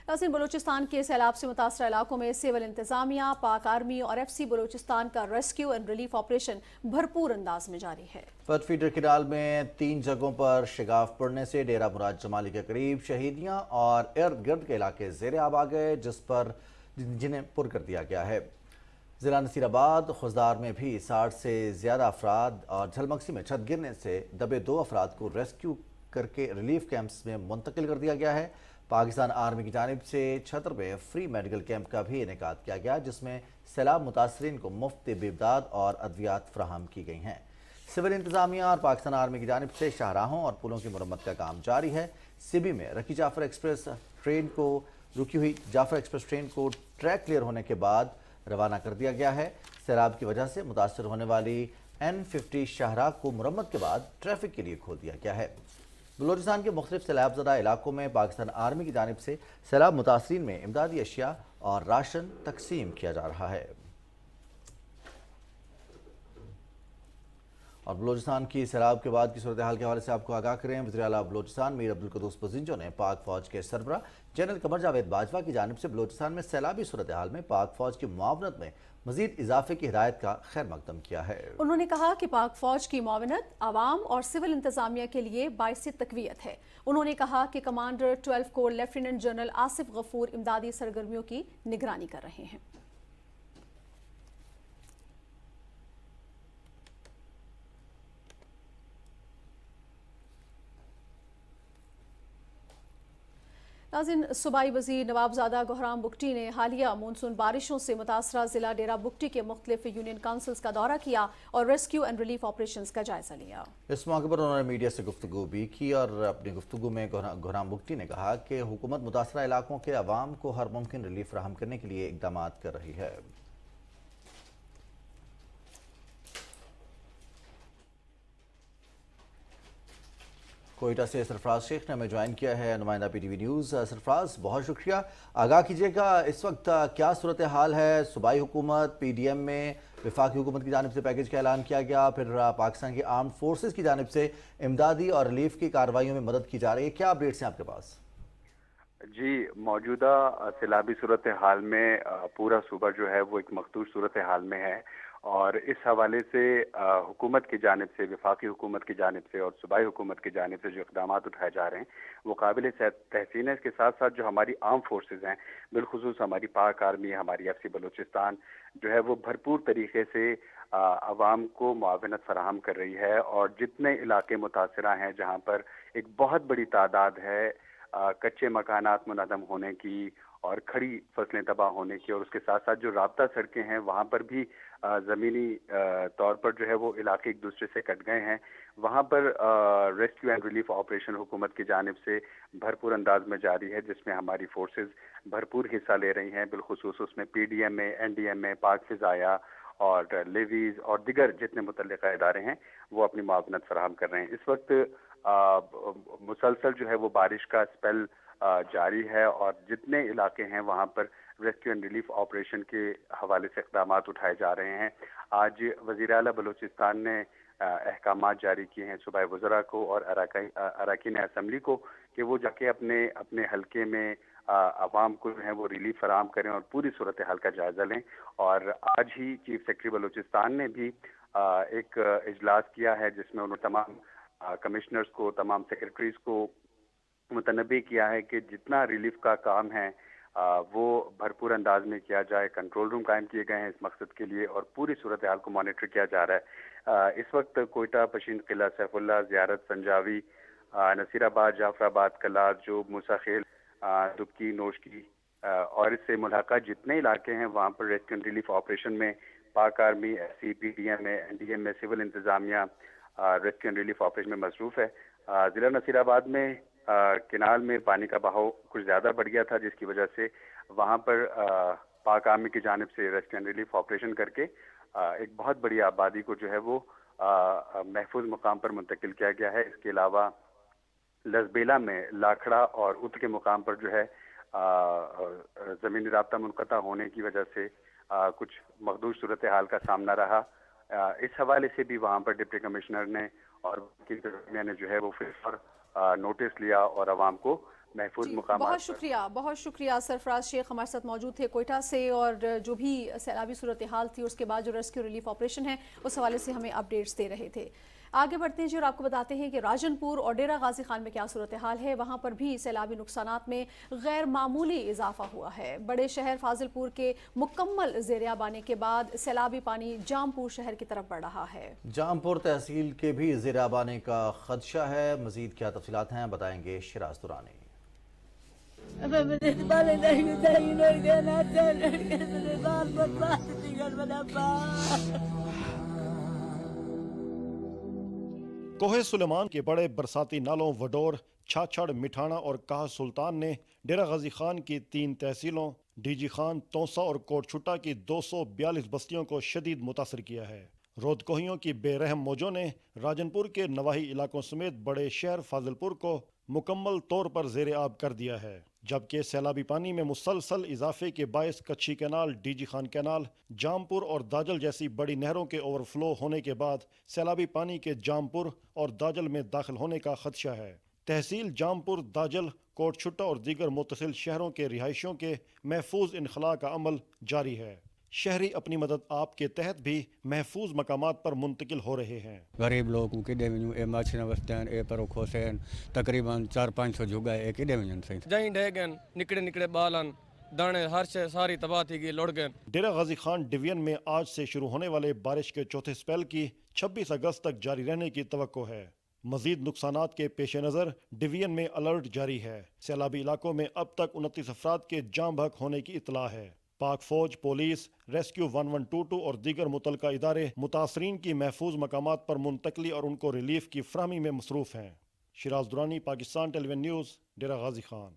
नाज़रीन, बलूचिस्तान के सैलाब से मुतासर इलाकों में सिविल इंतजामिया, पाक आर्मी और FC बलूचिस्तान का रेस्क्यू एंड रिलीफ ऑपरेशन भरपूर अंदाज में जारी है। पट फीडर किनाल में 3 जगहों पर शिगाफ पड़ने से डेरा मुराद जमाली के करीब शहीदियां और इर्द गिर्द के इलाके ज़ेरे आब आ गए, जिन्हें पुर कर दिया गया है। ज़िला नसीराबाद खुजदार में भी 60 से ज़्यादा अफराद और झलमक्सी में छत गिरने से दबे 2 अफराद को रेस्क्यू करके रिलीफ कैंप्स में मुंतकिल कर दिया गया है। पाकिस्तान आर्मी की जानिब से छतर में फ्री मेडिकल कैंप का भी इनेकाद किया गया, जिसमें सैलाब मुतासरीन को मुफ्त इमदाद और अद्वियात फराहम की गई हैं। सिविल इंतजामिया और पाकिस्तान आर्मी की जानिब से शाहराहों और पुलों की मुरम्मत का काम जारी है। सिबी में रुकी हुई जाफर एक्सप्रेस ट्रेन को ट्रैक क्लियर होने के बाद रवाना कर दिया गया है। सैलाब की वजह से मुतासर होने वाली N50 शाहराह को मुरम्मत के बाद ट्रैफिक के लिए खोल दिया गया है। बलूचिस्तान के मुख्तलिफ सैलाबज़दा इलाकों में पाकिस्तान आर्मी की जानिब से सैलाब मुतासरीन में इमदादी अशिया और राशन तकसीम किया जा रहा है। और बलूचिस्तान की सैलाब के बाद की सूरत हाल के हवाले से आपको आगाह करें। वज़ीर आला बलूचिस्तान मीर अब्दुल कुद्दूस बज़िंजो ने पाक फौज के सरबरा जनरल कमर जावेद बाजवा की जानिब से बलूचिस्तान में सैलाबी सूरत हाल में पाक फौज की मुआवनत में मजीद इजाफे की हिदायत का खैर मकदम किया है। उन्होंने कहा कि पाक फौज की मुआवनत आवाम और सिविल इंतजामिया के लिए बाइस तकवीयत है। उन्होंने कहा कि commander 12 corps lieutenant general Asif Ghafoor इमदादी सरगर्मियों की निगरानी कर रहे हैं। नाज़रीन, सूबाई वज़ीर नवाबजादा गोहराम बुगटी ने हालिया मानसून बारिशों से मुतासरा ज़िला डेरा बुगटी के मुख्तलिफ यूनियन काउंसिल्स का दौरा किया और रेस्क्यू एंड रिलीफ ऑपरेशंस का जायजा लिया। इस मौके पर उन्होंने मीडिया से गुफ्तगू भी की और अपनी गुफ्तगू में गोहराम बुगटी ने कहा कि हुकूमत मुतासरा इलाकों के अवाम को हर मुमकिन रिलीफ फराहम करने के लिए इक़दाम कर रही है। कोयटा से सरफराज शेख ने हमें ज्वाइन किया है, नुमाइंदा PTV न्यूज़। सरफराज, बहुत शुक्रिया। आगाह कीजिएगा, इस वक्त क्या सूरत हाल है? सूबाई हुकूमत PDM में वफाकी हुकूमत की जानिब से पैकेज का ऐलान किया गया, फिर पाकिस्तान की आर्म फोर्सेस की जानिब से इमदादी और रिलीफ की कार्रवाइयों में मदद की जा रही है, क्या अपडेट्स हैं आपके पास? जी, मौजूदा सैलाबी सूरत हाल में पूरा सूबा जो है वो एक मखदूश सूरत हाल में है اور اس حوالے سے حکومت کی جانب سے، وفاقی حکومت کی جانب سے اور صوبائی حکومت کی جانب سے جو اقدامات اٹھائے جا رہے ہیں وہ قابل تحسین ہے۔ اس کے ساتھ ساتھ جو ہماری آرم فورسز ہیں، بالخصوص ہماری پاک آرمی، ہماری ایف سی بلوچستان جو ہے وہ بھرپور طریقے سے عوام کو معاونت فراہم کر رہی ہے، اور جتنے علاقے متاثرہ ہیں جہاں پر ایک بہت بڑی تعداد ہے کچے مکانات منہدم ہونے کی اور کھڑی فصلیں تباہ ہونے کی، اور اس کے ساتھ ساتھ جو رابطہ سڑکیں ہیں وہاں پر بھی زمینی طور پر جو ہے وہ علاقے ایک دوسرے سے کٹ گئے ہیں، وہاں پر ریسکیو اینڈ ریلیف آپریشن حکومت کی جانب سے بھرپور انداز میں جاری ہے، جس میں ہماری فورسز بھرپور حصہ لے رہی ہیں، بالخصوص اس میں پی D M A, N D M اے، پاک فضائیہ اور لیویز اور دیگر جتنے متعلقہ ادارے ہیں وہ اپنی معاونت فراہم کر رہے ہیں۔ اس وقت مسلسل جو ہے وہ بارش کا اسپیل جاری ہے، اور جتنے علاقے ہیں وہاں پر ریسکیو اینڈ ریلیف آپریشن کے حوالے سے اقدامات اٹھائے جا رہے ہیں۔ آج وزیر اعلیٰ بلوچستان نے احکامات جاری کیے ہیں صوبائی وزراء کو اور اراکین اسمبلی کو کہ وہ جا کے اپنے حلقے میں عوام کو جو ہے وہ ریلیف فراہم کریں اور پوری صورتحال کا جائزہ لیں۔ اور آج ہی چیف سیکرٹری بلوچستان نے بھی ایک اجلاس کیا ہے جس میں انہوں نے تمام کمشنرز کو، تمام سیکرٹریز کو متنبع کیا ہے کہ جتنا ریلیف کا کام ہے وہ بھرپور انداز میں کیا جائے۔ کنٹرول روم قائم کیے گئے ہیں اس مقصد کے لیے اور پوری صورتحال کو مانیٹر کیا جا رہا ہے۔ اس وقت Quetta, Pishin Qila, Saifullah, Ziarat, Sanjawi, Nasirabad, Jaffarabad, Kalat, Zhob, Musa Khel, Dabki, Noshki اور اس سے ملحقہ جتنے علاقے ہیں وہاں پر ریسکیو اینڈ ریلیف آپریشن میں Pak army, S C, P D M A, N D M A, civil انتظامیہ ریسکیو اینڈ ریلیف آپریشن میں مصروف ہے۔ ضلع نصیر آباد میں کینال میں پانی کا بہاؤ کچھ زیادہ بڑھ گیا تھا، جس کی وجہ سے وہاں پر پاک آرمی کی جانب سے ریسکیو اینڈ ریلیف آپریشن کر کے ایک بہت بڑی آبادی کو جو ہے وہ محفوظ مقام پر منتقل کیا گیا ہے۔ اس کے علاوہ لزبیلا میں لاکھڑا اور ات کے مقام پر جو ہے زمینی رابطہ منقطع ہونے کی وجہ سے کچھ مخدوش صورتحال کا سامنا رہا۔ اس حوالے سے بھی وہاں پر ڈپٹی کمشنر نے اور وکیل انتظامیہ نے جو ہے وہ فوری نوٹس لیا اور عوام کو محفوظ مقامات بہت شکریہ سرفراز شیخ ہمارے ساتھ موجود تھے کوئٹہ سے، اور جو بھی سیلابی صورتحال تھی اس کے بعد جو ریسکیو ریلیف آپریشن ہے اس حوالے سے ہمیں اپڈیٹس دے رہے تھے۔ آگے بڑھتے ہیں جی اور آپ کو بتاتے ہیں کہ راجن پور اور ڈیرہ غازی خان میں کیا صورتحال ہے۔ وہاں پر بھی سیلابی نقصانات میں غیر معمولی اضافہ ہوا ہے۔ بڑے شہر فاضل پور کے مکمل زیر آب آنے کے بعد سیلابی پانی جام پور شہر کی طرف بڑھ رہا ہے۔ جام پور تحصیل کے بھی زیر آب آنے کا خدشہ ہے۔ مزید کیا تفصیلات ہیں بتائیں گے شراز دورانی۔ کوہ سلیمان کے بڑے برساتی نالوں وڈور، چھاچھڑ، مٹھانا اور کاہ سلطان نے ڈیرہ غازی خان کی 3 تحصیلوں ڈی جی خان، تونسا اور کوٹ چھٹا کی 242 بستیوں کو شدید متاثر کیا ہے۔ رود کوہیوں کی بے رحم موجوں نے راجن پور کے نواحی علاقوں سمیت بڑے شہر فاضل پور کو مکمل طور پر زیر آب کر دیا ہے، جبکہ سیلابی پانی میں مسلسل اضافے کے باعث Kachhi canal, D G Khan canal, Jampur اور داجل جیسی بڑی نہروں کے اوور فلو ہونے کے بعد سیلابی پانی کے جام پور اور داجل میں داخل ہونے کا خدشہ ہے۔ تحصیل جام پور، داجل، کوٹ چھٹا اور دیگر متصل شہروں کے رہائشیوں کے محفوظ انخلاء کا عمل جاری ہے۔ شہری اپنی مدد آپ کے تحت بھی محفوظ مقامات پر منتقل ہو رہے ہیں۔ غریب لوگوں کے اے ماچھنا وستین اے پرو کھوسین تقریباً 400-500 جگہ اے کے ڈیویژن سے جائیں ڈیگن نکڑے بالن دانے ہر شے ساری تباہ تھی گئی لڑ گئے۔ ڈیرہ غازی خان ڈویژن میں آج سے شروع ہونے والے بارش کے چوتھے سپیل کی 26 اگست تک جاری رہنے کی توقع ہے۔ مزید نقصانات کے پیش نظر ڈویژن میں الرٹ جاری ہے۔ سیلابی علاقوں میں اب تک 29 افراد کے جاں بحق ہونے کی اطلاع ہے۔ پاک فوج، پولیس، ریسکیو 1122 اور دیگر متعلقہ ادارے متاثرین کی محفوظ مقامات پر منتقلی اور ان کو ریلیف کی فراہمی میں مصروف ہیں۔ شراز دورانی، پاکستان ٹیلی ویژن نیوز، ڈیرہ غازی خان۔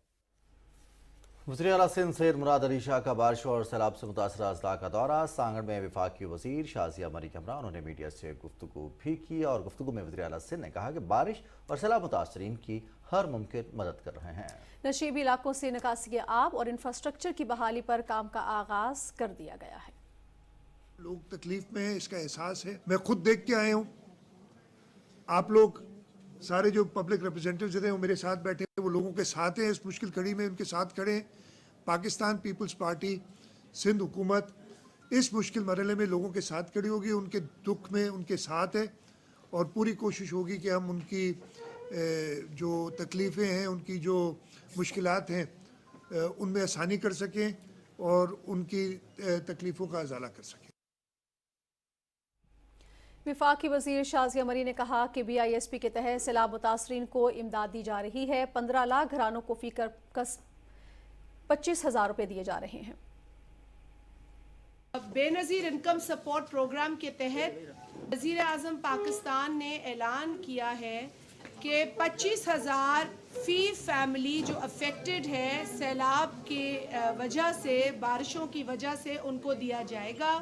وزیر اعلیٰ سندھ سید مراد علی شاہ کا بارش اور سیلاب سے متاثرہ اضلاع کا دورہ۔ سانگڑ میں وفاقی وزیر شازیہ ملک ہمراہ انہوں نے میڈیا سے گفتگو بھی کی، اور گفتگو میں وزیر اعلیٰ سندھ نے کہا کہ بارش اور سیلاب متاثرین کی ہر ممکن مدد کر رہے ہیں۔ نشیبی علاقوں سے نکاسی آب اور انفراسٹرکچر کی بحالی پر کام کا آغاز کر دیا گیا ہے۔ لوگ تکلیف میں ہیں، اس کا احساس ہے۔ میں خود دیکھ کے آیا ہوں، آپ لوگ سارے جو پبلک ریپرزینٹیوز ہیں وہ میرے ساتھ بیٹھے ہیں، وہ لوگوں کے ساتھ ہیں، اس مشکل گھڑی میں ان کے ساتھ کھڑے ہیں۔ پاکستان پیپلز پارٹی، سندھ حکومت इस मुश्किल मरहले में लोगों के साथ खड़ी होगी, उनके दुख में उनके साथ है और पूरी कोशिश होगी कि हम उनकी जो तकलीफ़ें हैं, उनकी जो मुश्किलात हैं, उनमें आसानी कर सकें और उनकी तकलीफ़ों का अज़ाला कर सकें। वफाकी वज़ीर शाज़िया मरी ने कहा कि BISP के तहत सैलाब मुतासरीन को इमदाद दी जा रही है। 15 लाख घरानों को फ़ीकर 25,000 रुपये दिए जा रहे हैं। बेनज़ीर इनकम सपोर्ट प्रोग्राम के तहत वज़ीर आज़म पाकिस्तान ने ऐलान किया है कि 25,000 फ़ी फैमिली जो अफेक्टेड है सैलाब के वजह से, बारिशों की वजह से, उनको दिया जाएगा।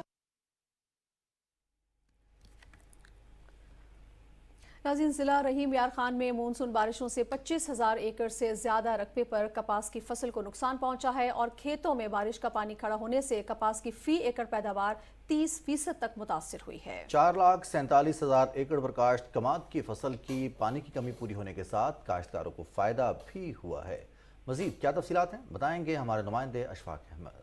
नाज़रीन, ज़िला रहीम यार खान में मानसून बारिशों से 25,000 एकड़ से ज़्यादा रकबे पर कपास की फसल को नुकसान पहुंचा है और खेतों में बारिश का पानी खड़ा होने से कपास की फ़ी एकड़ पैदावार 30% तक मुतासिर हुई है। 4,47,000 एकड़ पर काश्त कमाद की फसल की पानी की कमी पूरी होने के साथ काश्तकारों को फ़ायदा भी हुआ है। मज़ीद क्या तफसीलात हैं बताएंगे हमारे नुमाइंदे अशफाक अहमद।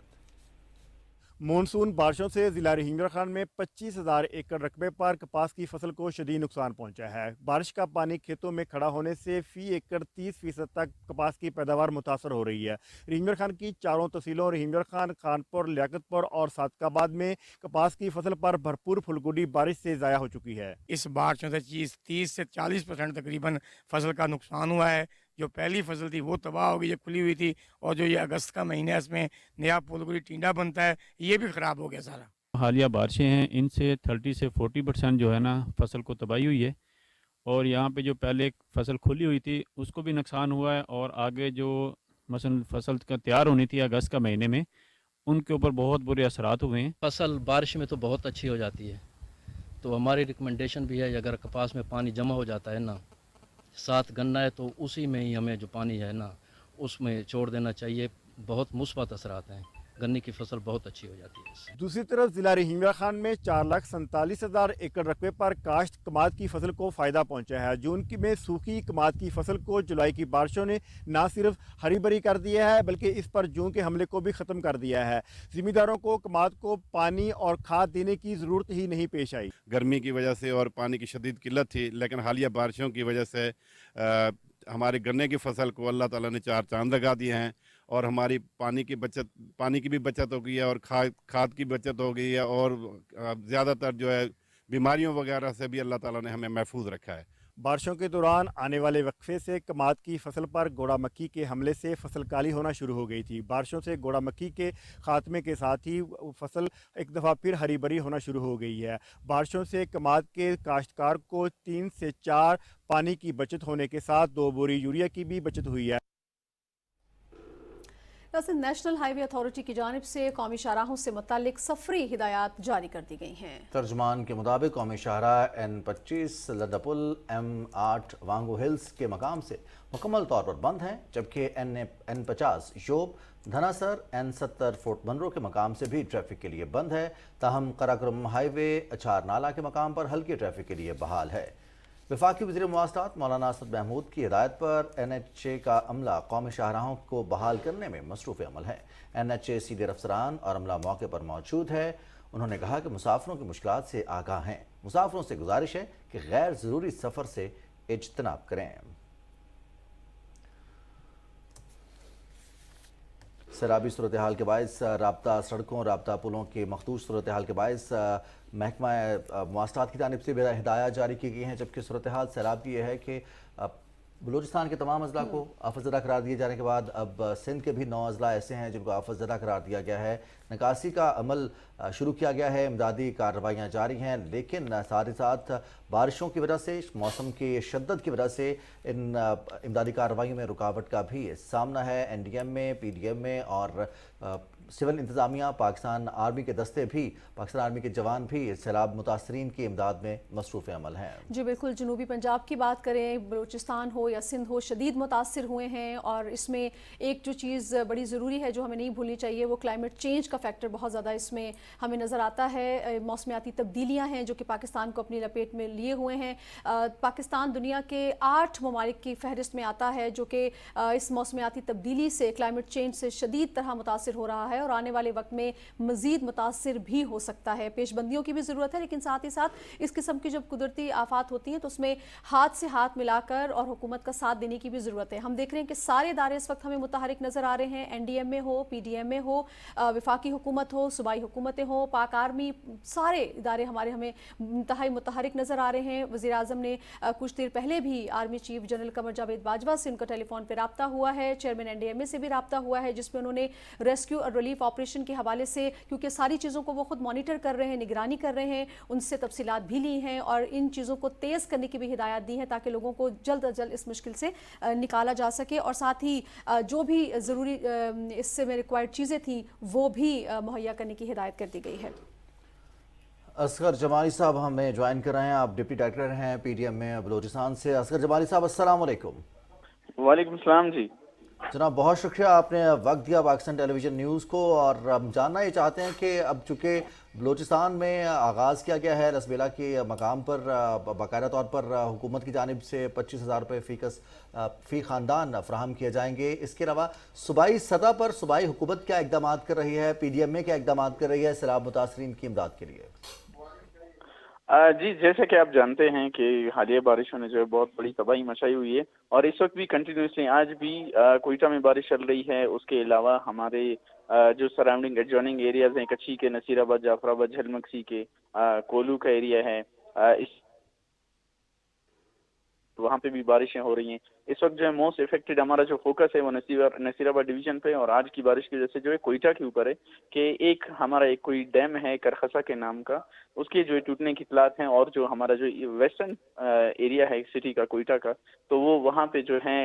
मानसून बारिशों से ज़िला रहीम यार खान में 25,000 एकड़ रकबे पर कपास की फसल को शदीद नुकसान पहुंचा है। बारिश का पानी खेतों में खड़ा होने से फ़ी एकड़ 30% तक कपास की पैदावार मुतासर हो रही है। रहीम यार खान की चारों तहसीलों रहीम यार खान, खानपुर, लियाकतपुर और सादकाबाद में कपास की फसल पर भरपूर फुलगुडी बारिश से ज़ाया हो चुकी है। इस बारिशों से 30 से 40% तकरीबन फसल का नुकसान हुआ है। जो पहली फसल थी वो तबाह हो गई, ये खुली हुई थी, और जो ये अगस्त का महीना है इसमें नया फूलगोभी टिंडा बनता है, ये भी ख़राब हो गया सारा। हालिया बारिशें हैं, इनसे 30 से 40% जो है ना फसल को तबाही हुई है और यहाँ पे जो पहले फसल खुली हुई थी उसको भी नुकसान हुआ है और आगे जो मसलन फसल का तैयार होनी थी अगस्त का महीने में उनके ऊपर बहुत बुरे असरात हुए हैं। फसल बारिश में तो बहुत अच्छी हो जाती है, तो हमारी रिकमेंडेशन भी है अगर कपास में पानी जमा हो जाता है ना, साथ गन्ना है तो उसी में ही हमें जो पानी है ना उसमें छोड़ देना चाहिए। बहुत मुस्बत असरात हैं, गन्ने की फसल बहुत अच्छी हो जाती है इससे। दूसरी तरफ जिला रहीम यार खान में 4,47,000 एकड़ रकबे पर काश्त कमाद की फसल को फ़ायदा पहुंचा है। जून की में सूखी कमाद की फसल को जुलाई की बारिशों ने न सिर्फ हरी भरी कर दिया है बल्कि इस पर जून के हमले को भी ख़त्म कर दिया है। ज़िम्मेदारों को कमाद को पानी और खाद देने की ज़रूरत ही नहीं पेश आई। गर्मी की वजह से और पानी की शदीद किल्लत थी, लेकिन हालिया बारिशों की वजह से हमारे गन्ने की फसल को अल्लाह ताला ने चार चांद लगा दिए हैं और हमारी पानी की भी बचत हो गई है और खाद की बचत हो गई है और ज़्यादातर जो है बीमारियों वगैरह से भी अल्लाह ताला ने हमें महफूज रखा है। बारिशों के दौरान आने वाले वक्फे से कमाद की फसल पर गोड़ा मक्खी के हमले से फसल काली होना शुरू हो गई थी। बारिशों से गोड़ा मक्खी के खात्मे के साथ ही फसल एक दफ़ा फिर हरी भरी होना शुरू हो गई है। बारिशों से कमाद के काश्तकार को 3 से 4 पानी की बचत होने के साथ 2 बोरी यूरिया की भी बचत हुई है। नेशनल हाईवे अथॉरिटी की जानिब से कौमी शाहराहों से मुतालिक सफरी हिदायत जारी कर दी गई हैं। तर्जमान के मुताबिक कौमी शाहराह N25 लद्दापुल M8 वांगो हिल्स के मकाम से मुकम्मल तौर पर बंद हैं, जबकि N50 योब धनासर N70 फोर्ट मनरो के मकाम से भी ट्रैफिक के लिए बंद है। ताहम कराक्रम हाईवे अचार नाला के मकाम पर हल्की ट्रैफिक के लिए बहाल है। वफाकी वज़ीर मवासलात मौलाना असद महमूद की हिदायत पर NHA का अमला कौमी शाहराहों को बहाल करने में मसरूफ़ अमल है। NHA सीनियर अफसरान और अमला मौके पर मौजूद है। उन्होंने कहा कि मुसाफिरों की मुश्किलात से आगाह हैं। मुसाफिरों से गुजारिश है कि गैर ज़रूरी सफ़र से इज्तनाब करें। सैलाबी सूरत हाल के बायस राब्ता सड़कों, राब्ता पुलों के मखदूश सूरत हाल के बायस महकमा मवासलात की जानिब से भी हिदायत जारी की गई हैं, जबकि सूरत हाल सैलाब की यह है कि बलूचिस्तान के तमाम अजला को आफतज़दा करार दिए जाने के बाद अब सिंध के भी 9 अजला ऐसे हैं जिनको आफतज़दा करार दिया गया है। निकासी का अमल शुरू किया गया है, इमदादी कार्रवाइयाँ जारी हैं, लेकिन साथ ही साथ बारिशों की वजह से, मौसम की शिद्दत की वजह से इन इमदादी कार्रवाइयों में रुकावट का भी सामना है। NDM में, PDM में और सिविल इंतज़ामिया, पाकिस्तान आर्मी के दस्ते भी, पाकिस्तान आर्मी के जवान भी सैलाब मुतासरीन की इमदाद में मसरूफ़ अमल हैं। जी बिल्कुल, जनूबी पंजाब की बात करें, बलूचिस्तान हो या सिंध हो, शदीद मुतासिर हुए हैं और इसमें एक जो चीज़ बड़ी ज़रूरी है जो हमें नहीं भूलनी चाहिए वो क्लाइमेट चेंज का फैक्टर बहुत ज़्यादा इसमें हमें नज़र आता है। मौसमियाती तब्दीलियाँ हैं जो कि पाकिस्तान को अपनी लपेट में लिए हुए हैं। पाकिस्तान दुनिया के 8 ममालिक की फहरिस्त में आता है जो कि इस मौसमियाती तब्दीली से, क्लाइमेट चेंज से शदीद तरह मुतासिर हो रहा है और आने वाले वक्त में मज़ीद मुतासिर भी हो सकता है। पेशबंदियों की भी ज़रूरत है, लेकिन साथ ही साथ इस किस्म की जब कुदरती आफात होती हैं तो उसमें हाथ से हाथ मिलाकर और हुकूमत का साथ देने की भी ज़रूरत है। हम देख रहे हैं कि सारे इदारे इस वक्त हमें मुतहरिक नज़र आ रहे हैं, NDMA हो, PDMA हो, वफाकी हुकूमत हो, सूबाई हुकूमतें हो, पाक आर्मी, सारे इदारे हमारे हमें इंतहाई मुतहरिक नज़र आ रहे हैं। वज़ीर आज़म ने कुछ देर पहले भी army chief general Qamar Javed Bajwa से उनका टेलीफोन पर रब्ता हुआ है, चेयरमैन NDMA से भी रब्ता हुआ है, जिसमें उन्होंने रेस्क्यू और रिलीफ ऑपरेशन के हवाले से, क्योंकि सारी चीज़ों को वो खुद मॉनिटर कर रहे हैं, निगरानी कर रहे हैं, उनसे तफसीलात भी ली हैं और इन चीज़ों को तेज़ करने की भी हिदायत दी है ताकि लोगों को जल्द अज जल्द इस मुश्किल से निकाला जा सके और साथ ही जो भी ज़रूरी इससे में रिक्वायर्ड चीज़ें थी वो भी मुहैया करने की हिदायत कर दी गई है। असगर जमाली साहब हमें ज्वाइन कर रहे हैं, आप डिप्टी डायरेक्टर हैं PDM में बलोचिस्तान से। असगर जमाली साहब, अस्सलाम वालेकुम। वालेकुम सलाम जी। जनाब, बहुत शुक्रिया आपने वक्त दिया पाकिस्तान टेलीविज़न न्यूज़ को, और हम जानना ये चाहते हैं कि अब चूँकि बलोचिस्तान में आगाज़ किया गया है लसबेला के मकाम पर बाकायदा तौर पर हुकूमत की जानिब से 25,000 रुपये फ़ी ख़ानदान फ़राहम किए जाएंगे। इसके अलावा सूबाई सतह पर सूबाई हुकूमत क्या इक़दाम कर रही है, PDMA क्या इक़दाम कर रही है सैलाब मुतासरीन की इमदाद के लिए? जी, जैसे कि आप जानते हैं कि हालिया बारिशों ने जो है बहुत बड़ी तबाही मचाई हुई है और इस वक्त भी कंटिन्यूसली आज भी कोयटा में बारिश चल रही है। उसके अलावा हमारे जो सराउंडिंग एडजॉइनिंग एरियाज हैं, कच्ची के, नसीराबाद, जाफराबाद, झलमक्सी के, कोलू का एरिया है, इस वहाँ पे भी बारिशें हो रही हैं। इस वक्त जो है मोस्ट इफेक्टेड हमारा जो फोकस है वो नसीराबाद डिवीजन पे और आज की बारिश की वजह से जो है कोयटा के ऊपर है कि एक हमारा एक कोई डैम है करखसा के नाम का, उसके जो है टूटने की इतलात हैं और जो हमारा जो वेस्टर्न एरिया है सिटी का कोयटा का, तो वो वहाँ पे जो है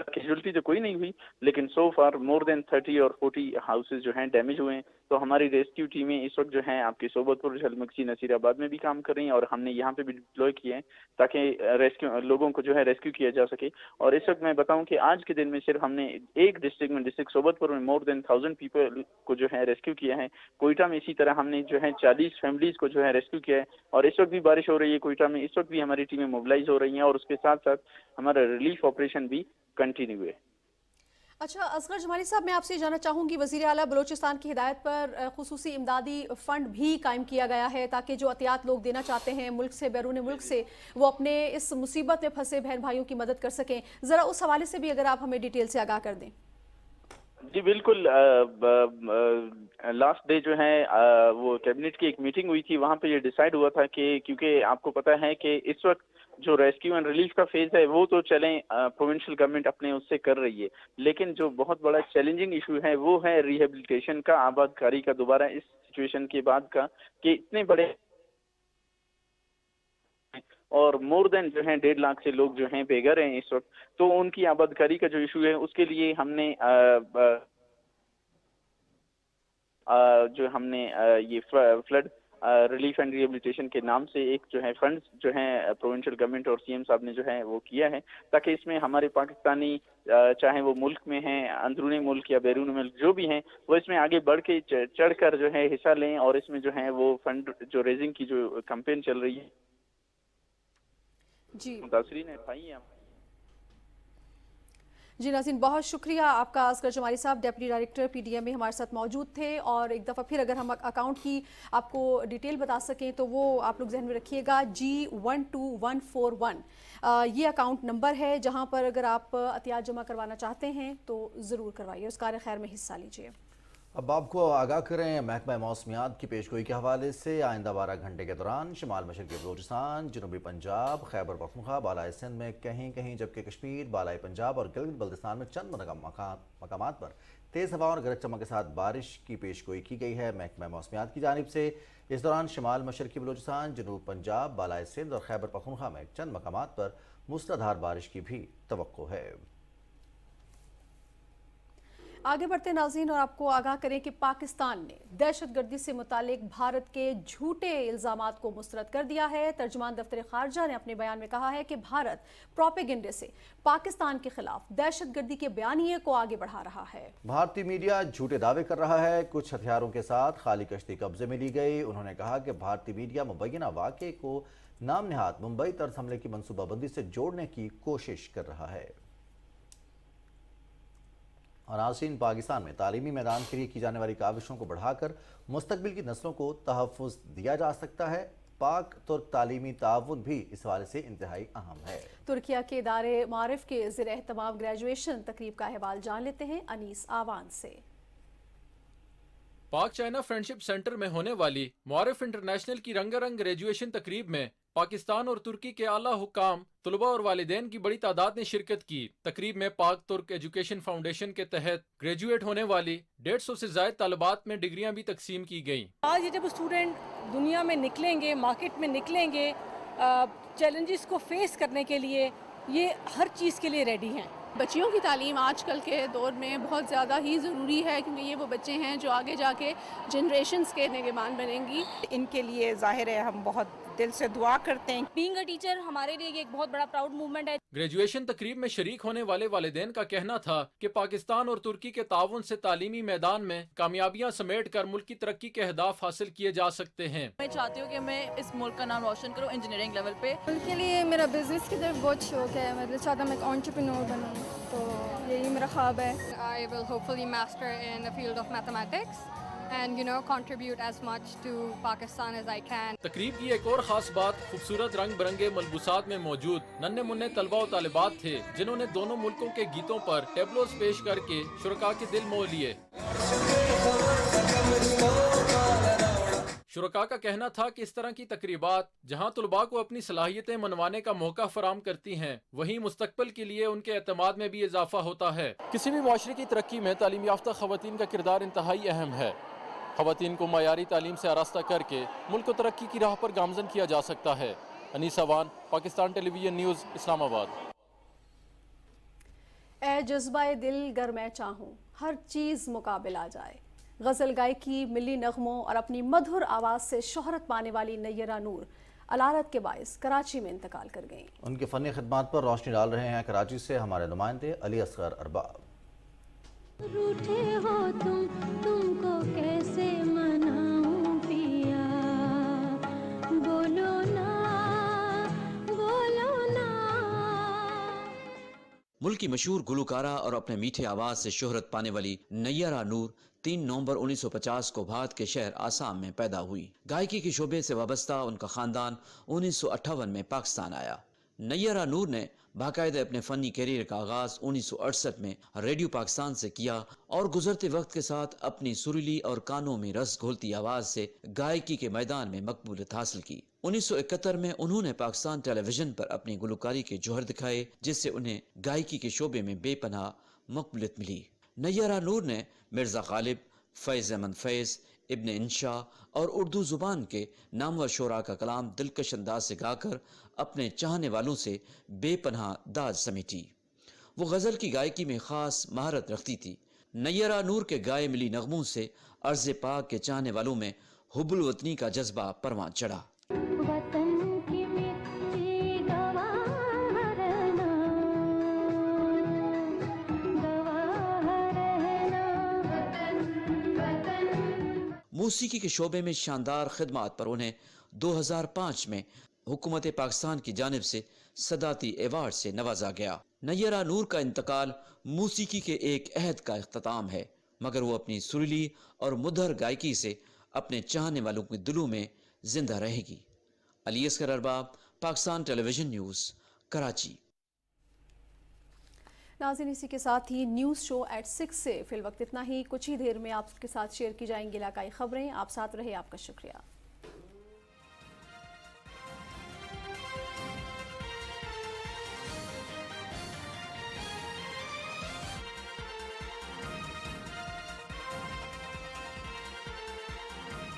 कैजुअलिटी तो कोई नहीं हुई, लेकिन सो फार मोर देन 30 और 40 हाउसेज जो हैं डैमेज हुए हैं। तो हमारी रेस्क्यू टीमें इस वक्त जो हैं आपकी सोबतपुर, झलमक्सी, नसीराबाद में भी काम कर रही हैं और हमने यहाँ पे भी डिप्लॉय किए हैं ताकि रेस्क्यू लोगों को जो है रेस्क्यू किया जा सके। और इस वक्त मैं बताऊं कि आज के दिन में सिर्फ हमने एक डिस्ट्रिक्ट में, डिस्ट्रिक्ट सोबतपुर में मोर देन 1000 पीपल को जो है रेस्क्यू किया है। कोयटा में इसी तरह हमने जो है 40 फैमिलीज को जो है रेस्क्यू किया है और इस वक्त भी बारिश हो रही है कोयटा में, इस वक्त भी हमारी टीमें मोबिलाइज हो रही हैं और उसके साथ साथ हमारा रिलीफ ऑपरेशन भी कंटिन्यू है। अच्छा असगर जमाली साहब, मैं आपसे जानना चाहूँगी, वज़ीर आला बलोचिस्तान की हिदायत पर खुसूसी इमदादी फ़ंड भी कायम किया गया है ताकि जो अतियात लोग देना चाहते हैं मुल्क से, बैरून मुल्क से, वो अपने इस मुसीबत में फंसे बहन भाइयों की मदद कर सकें। ज़रा उस हवाले से भी अगर आप हमें डिटेल से आगाह कर दें। जी बिल्कुल, लास्ट डे जो है वो कैबिनेट की एक मीटिंग हुई थी, वहाँ पे ये डिसाइड हुआ था कि क्योंकि आपको पता है कि इस वक्त जो रेस्क्यू एंड रिलीफ का फेज है वो तो चलें प्रोविंशियल गवर्नमेंट अपने उससे कर रही है, लेकिन जो बहुत बड़ा चैलेंजिंग इशू है वो है रिहेबिलिटेशन का, आबादकारी का, दोबारा इस सिचुएशन के बाद का कि इतने बड़े और मोर देन जो है 1.5 लाख से लोग जो हैं बेघर हैं इस वक्त, तो उनकी आबादकारी का जो इशू है उसके लिए हमने ये फ्लड रिलीफ एंड रिहेबिलिटेशन के नाम से एक जो है फंड जो है प्रोविंशियल गवर्नमेंट और CM साहब ने जो है वो किया है ताकि इसमें हमारे पाकिस्तानी चाहे वो मुल्क में हैं, अंदरूनी मुल्क या बैरून मुल्क जो भी हैं, वो इसमें आगे बढ़ के चढ़कर जो है हिस्सा लें और इसमें जो है वो फंड जो रेजिंग की जो कैंपेन चल रही है जी मुतासरीन भाई हैं। जी नाज़रीन, बहुत शुक्रिया आपका असगर जमाली साहब, डिप्टी डायरेक्टर PDMA हमारे साथ मौजूद थे। और एक दफ़ा फिर अगर हम अकाउंट की आपको डिटेल बता सकें तो वो आप लोग जहन में रखिएगा, G12141 ये अकाउंट नंबर है जहां पर अगर आप अतियात जमा करवाना चाहते हैं तो ज़रूर करवाइए, उस कार्य खैर में हिस्सा लीजिए। अब आपको आगाह करें महकमा मौसमियात की पेशगोई के हवाले से। आइंदा 12 घंटे के दौरान शिमाल मशरक़ी बलूचिस्तान, जनूबी पंजाब, खैबर पख्तूनख्वा, बालाई सिंध में कहीं कहीं, जबकि कश्मीर, बालाई पंजाब और गिलगित बल्तिस्तान में चंद मकामात पर तेज़ हवा और गरज चमक के साथ बारिश की पेशगोई की गई है महकमा मौसमियात की जानिब से। इस दौरान शिमाल मशरक़ी बलूचिस्तान, जनूब पंजाब, बालाई सिंध और खैबर पख्तूनख्वा में चंद मकामात पर मूसलाधार बारिश की भी तवक्को है। आगे बढ़ते नाज़रीन और आपको आगाह करें कि पाकिस्तान ने दहशतगर्दी से मुतालिक भारत के झूठे इल्ज़ामात को मुस्तरद कर दिया है। तर्जुमान दफ्तर खारजा ने अपने बयान में कहा है कि भारत प्रोपेगेंडे से पाकिस्तान के खिलाफ दहशतगर्दी के बयानिए को आगे बढ़ा रहा है। भारतीय मीडिया झूठे दावे कर रहा है, कुछ हथियारों के साथ खाली कश्ती कब्जे में ली गई। उन्होंने कहा कि भारतीय मीडिया मुबैना वाक़े को नाम नहाद मुंबई तर्ज हमले की मनसूबाबंदी से जोड़ने की कोशिश कर रहा है। اور ناظرین، پاکستان میں تعلیمی میدان کے لیے کی جانے والی کاوشوں کو بڑھا کر مستقبل کی نسلوں کو تحفظ دیا جا سکتا ہے۔ پاک ترک تعلیمی تعاون بھی اس حوالے سے انتہائی اہم ہے۔ ترکیہ کے ادارے معارف کے زیر اہتمام گریجویشن تقریب کا احوال جان لیتے ہیں انیس آوان سے۔ پاک چائنا فرینڈشپ سینٹر میں ہونے والی معارف انٹرنیشنل کی رنگا رنگ گریجویشن تقریب میں پاکستان اور ترکی کے اعلیٰ حکام، طلباء اور والدین کی بڑی تعداد نے شرکت کی۔ تقریب میں پاک ترک ایجوکیشن فاؤنڈیشن کے تحت گریجویٹ ہونے والی 150 سے زائد طالبات میں ڈگریاں بھی تقسیم کی گئیں۔ آج یہ جب اسٹوڈنٹ دنیا میں نکلیں گے، مارکیٹ میں نکلیں گے، چیلنجز کو فیس کرنے کے لیے یہ ہر چیز کے لیے ریڈی ہیں۔ بچیوں کی تعلیم آج کل کے دور میں بہت زیادہ ہی ضروری ہے، کیونکہ یہ وہ بچے ہیں جو آگے جا کے جنریشنز کے نگہبان بنیں گی۔ ان کے لیے ظاہر ہے ہم بہت دل سے دعا کرتے ہیں۔ بینگ اے ٹیچر ہمارے لیے ایک بہت بڑا پراؤڈ موومنٹ ہے۔ گریجویشن تقریب میں شریک ہونے والے والدین کا کہنا تھا کہ پاکستان اور ترکی کے تعاون سے تعلیمی میدان میں کامیابیاں سمیٹ کر ملک کی ترقی کے اہداف حاصل کیے جا سکتے ہیں۔ میں چاہتی ہوں کہ میں اس ملک کا نام روشن کروں انجینئرنگ لیول پہ۔ ملک کے لیے میرا بزنس کی طرف بہت شوق ہے، مطلب چاہتا ہوں میں ایک انٹرپرینور بنوں، تو یہی میرا خواب ہے۔ I will hopefully master in the field of mathematics and contribute as much to Pakistan as I can. تقریب کی ایک اور خاص بات خوبصورت رنگ برنگے ملبوسات میں موجود ننھے منھے طلباء و طالبات تھے، جنہوں نے دونوں ملکوں کے گیتوں پر ٹیبلوز پیش کر کے شرکاء کے دل موہ لیے۔ شرکاء کا کہنا تھا کہ اس طرح کی تقریبات جہاں طلباء کو اپنی صلاحیتیں منوانے کا موقع فراہم کرتی ہیں، وہیں مستقبل کے لیے ان کے اعتماد میں بھی اضافہ ہوتا ہے۔ کسی بھی معاشرے کی ترقی میں تعلیم یافتہ خواتین کا کردار انتہائی اہم ہے۔ خواتین کو معیاری تعلیم سے آراستہ کر کے ملک کو ترقی کی راہ پر گامزن کیا جا سکتا ہے۔ انیس آوان، پاکستان ٹیلی ویژن نیوز، اسلام آباد۔ اے جذبہ دل گر میں چاہوں، ہر چیز مقابل آ جائے۔ غزل گائیکی، ملی نغموں اور اپنی مدھر آواز سے شہرت پانے والی نیرہ نور علالت کے باعث کراچی میں انتقال کر گئیں۔ ان کی فنی خدمات پر روشنی ڈال رہے ہیں کراچی سے ہمارے نمائندے علی اصغر ارباب۔ روٹھے ہو تم کو کیسے مناؤں پیا، بولو نا بولو نا۔ ملک کی مشہور گلوکارہ اور اپنے میٹھے آواز سے شہرت پانے والی نیرہ نور 3 نومبر 1950 کو بھارت کے شہر آسام میں پیدا ہوئی۔ گائیکی کے شعبے سے وابستہ ان کا خاندان 1958 میں پاکستان آیا۔ نیرہ نور نے باقاعدہ اپنے فنی کیریئر کا آغاز 1968 میں ریڈیو پاکستان سے کیا اور گزرتے وقت کے ساتھ اپنی سریلی اور کانوں میں رس گھولتی آواز سے گائیکی کے میدان میں مقبولیت حاصل کی۔ 1971 میں انہوں نے پاکستان ٹیلی ویژن پر اپنی گلوکاری کے جوہر دکھائے، جس سے انہیں گائیکی کے شعبے میں بے پناہ مقبولیت ملی۔ نیرہ نور نے مرزا غالب، فیض احمد فیض، ابن انشا اور اردو زبان کے نامور شعراء کا کلام دلکش انداز سے گا کر اپنے چاہنے والوں سے بے پناہ داد سمیٹی۔ وہ غزل کی گائیکی میں خاص مہارت رکھتی تھی۔ نیرہ نور کے گائے ملی نغموں سے ارض پاک کے چاہنے والوں میں حب الوطنی کا جذبہ پروان چڑھا۔ وطن کی مٹی گواہ رہنا، گواہ رہنا، وطن۔ موسیقی کے شعبے میں شاندار خدمات پر انہیں 2005 میں حکومت پاکستان کی جانب سے صدارتی ایوارڈ سے نوازا گیا۔ نیرہ نور کا انتقال موسیقی کے ایک عہد کا اختتام ہے، مگر وہ اپنی سریلی اور مدھر گائیکی سے اپنے چاہنے والوں کے دلوں میں زندہ رہے گی۔ علی اصغر ارباب، پاکستان ٹیلی ویژن نیوز، کراچی۔ ناظرین، اسی کے ساتھ ہی نیوز شو ایٹ 6 سے فی الوقت اتنا ہی۔ کچھ ہی دیر میں آپ کے ساتھ شیئر کی جائیں گی علاقائی خبریں۔ آپ ساتھ رہے، آپ کا شکریہ۔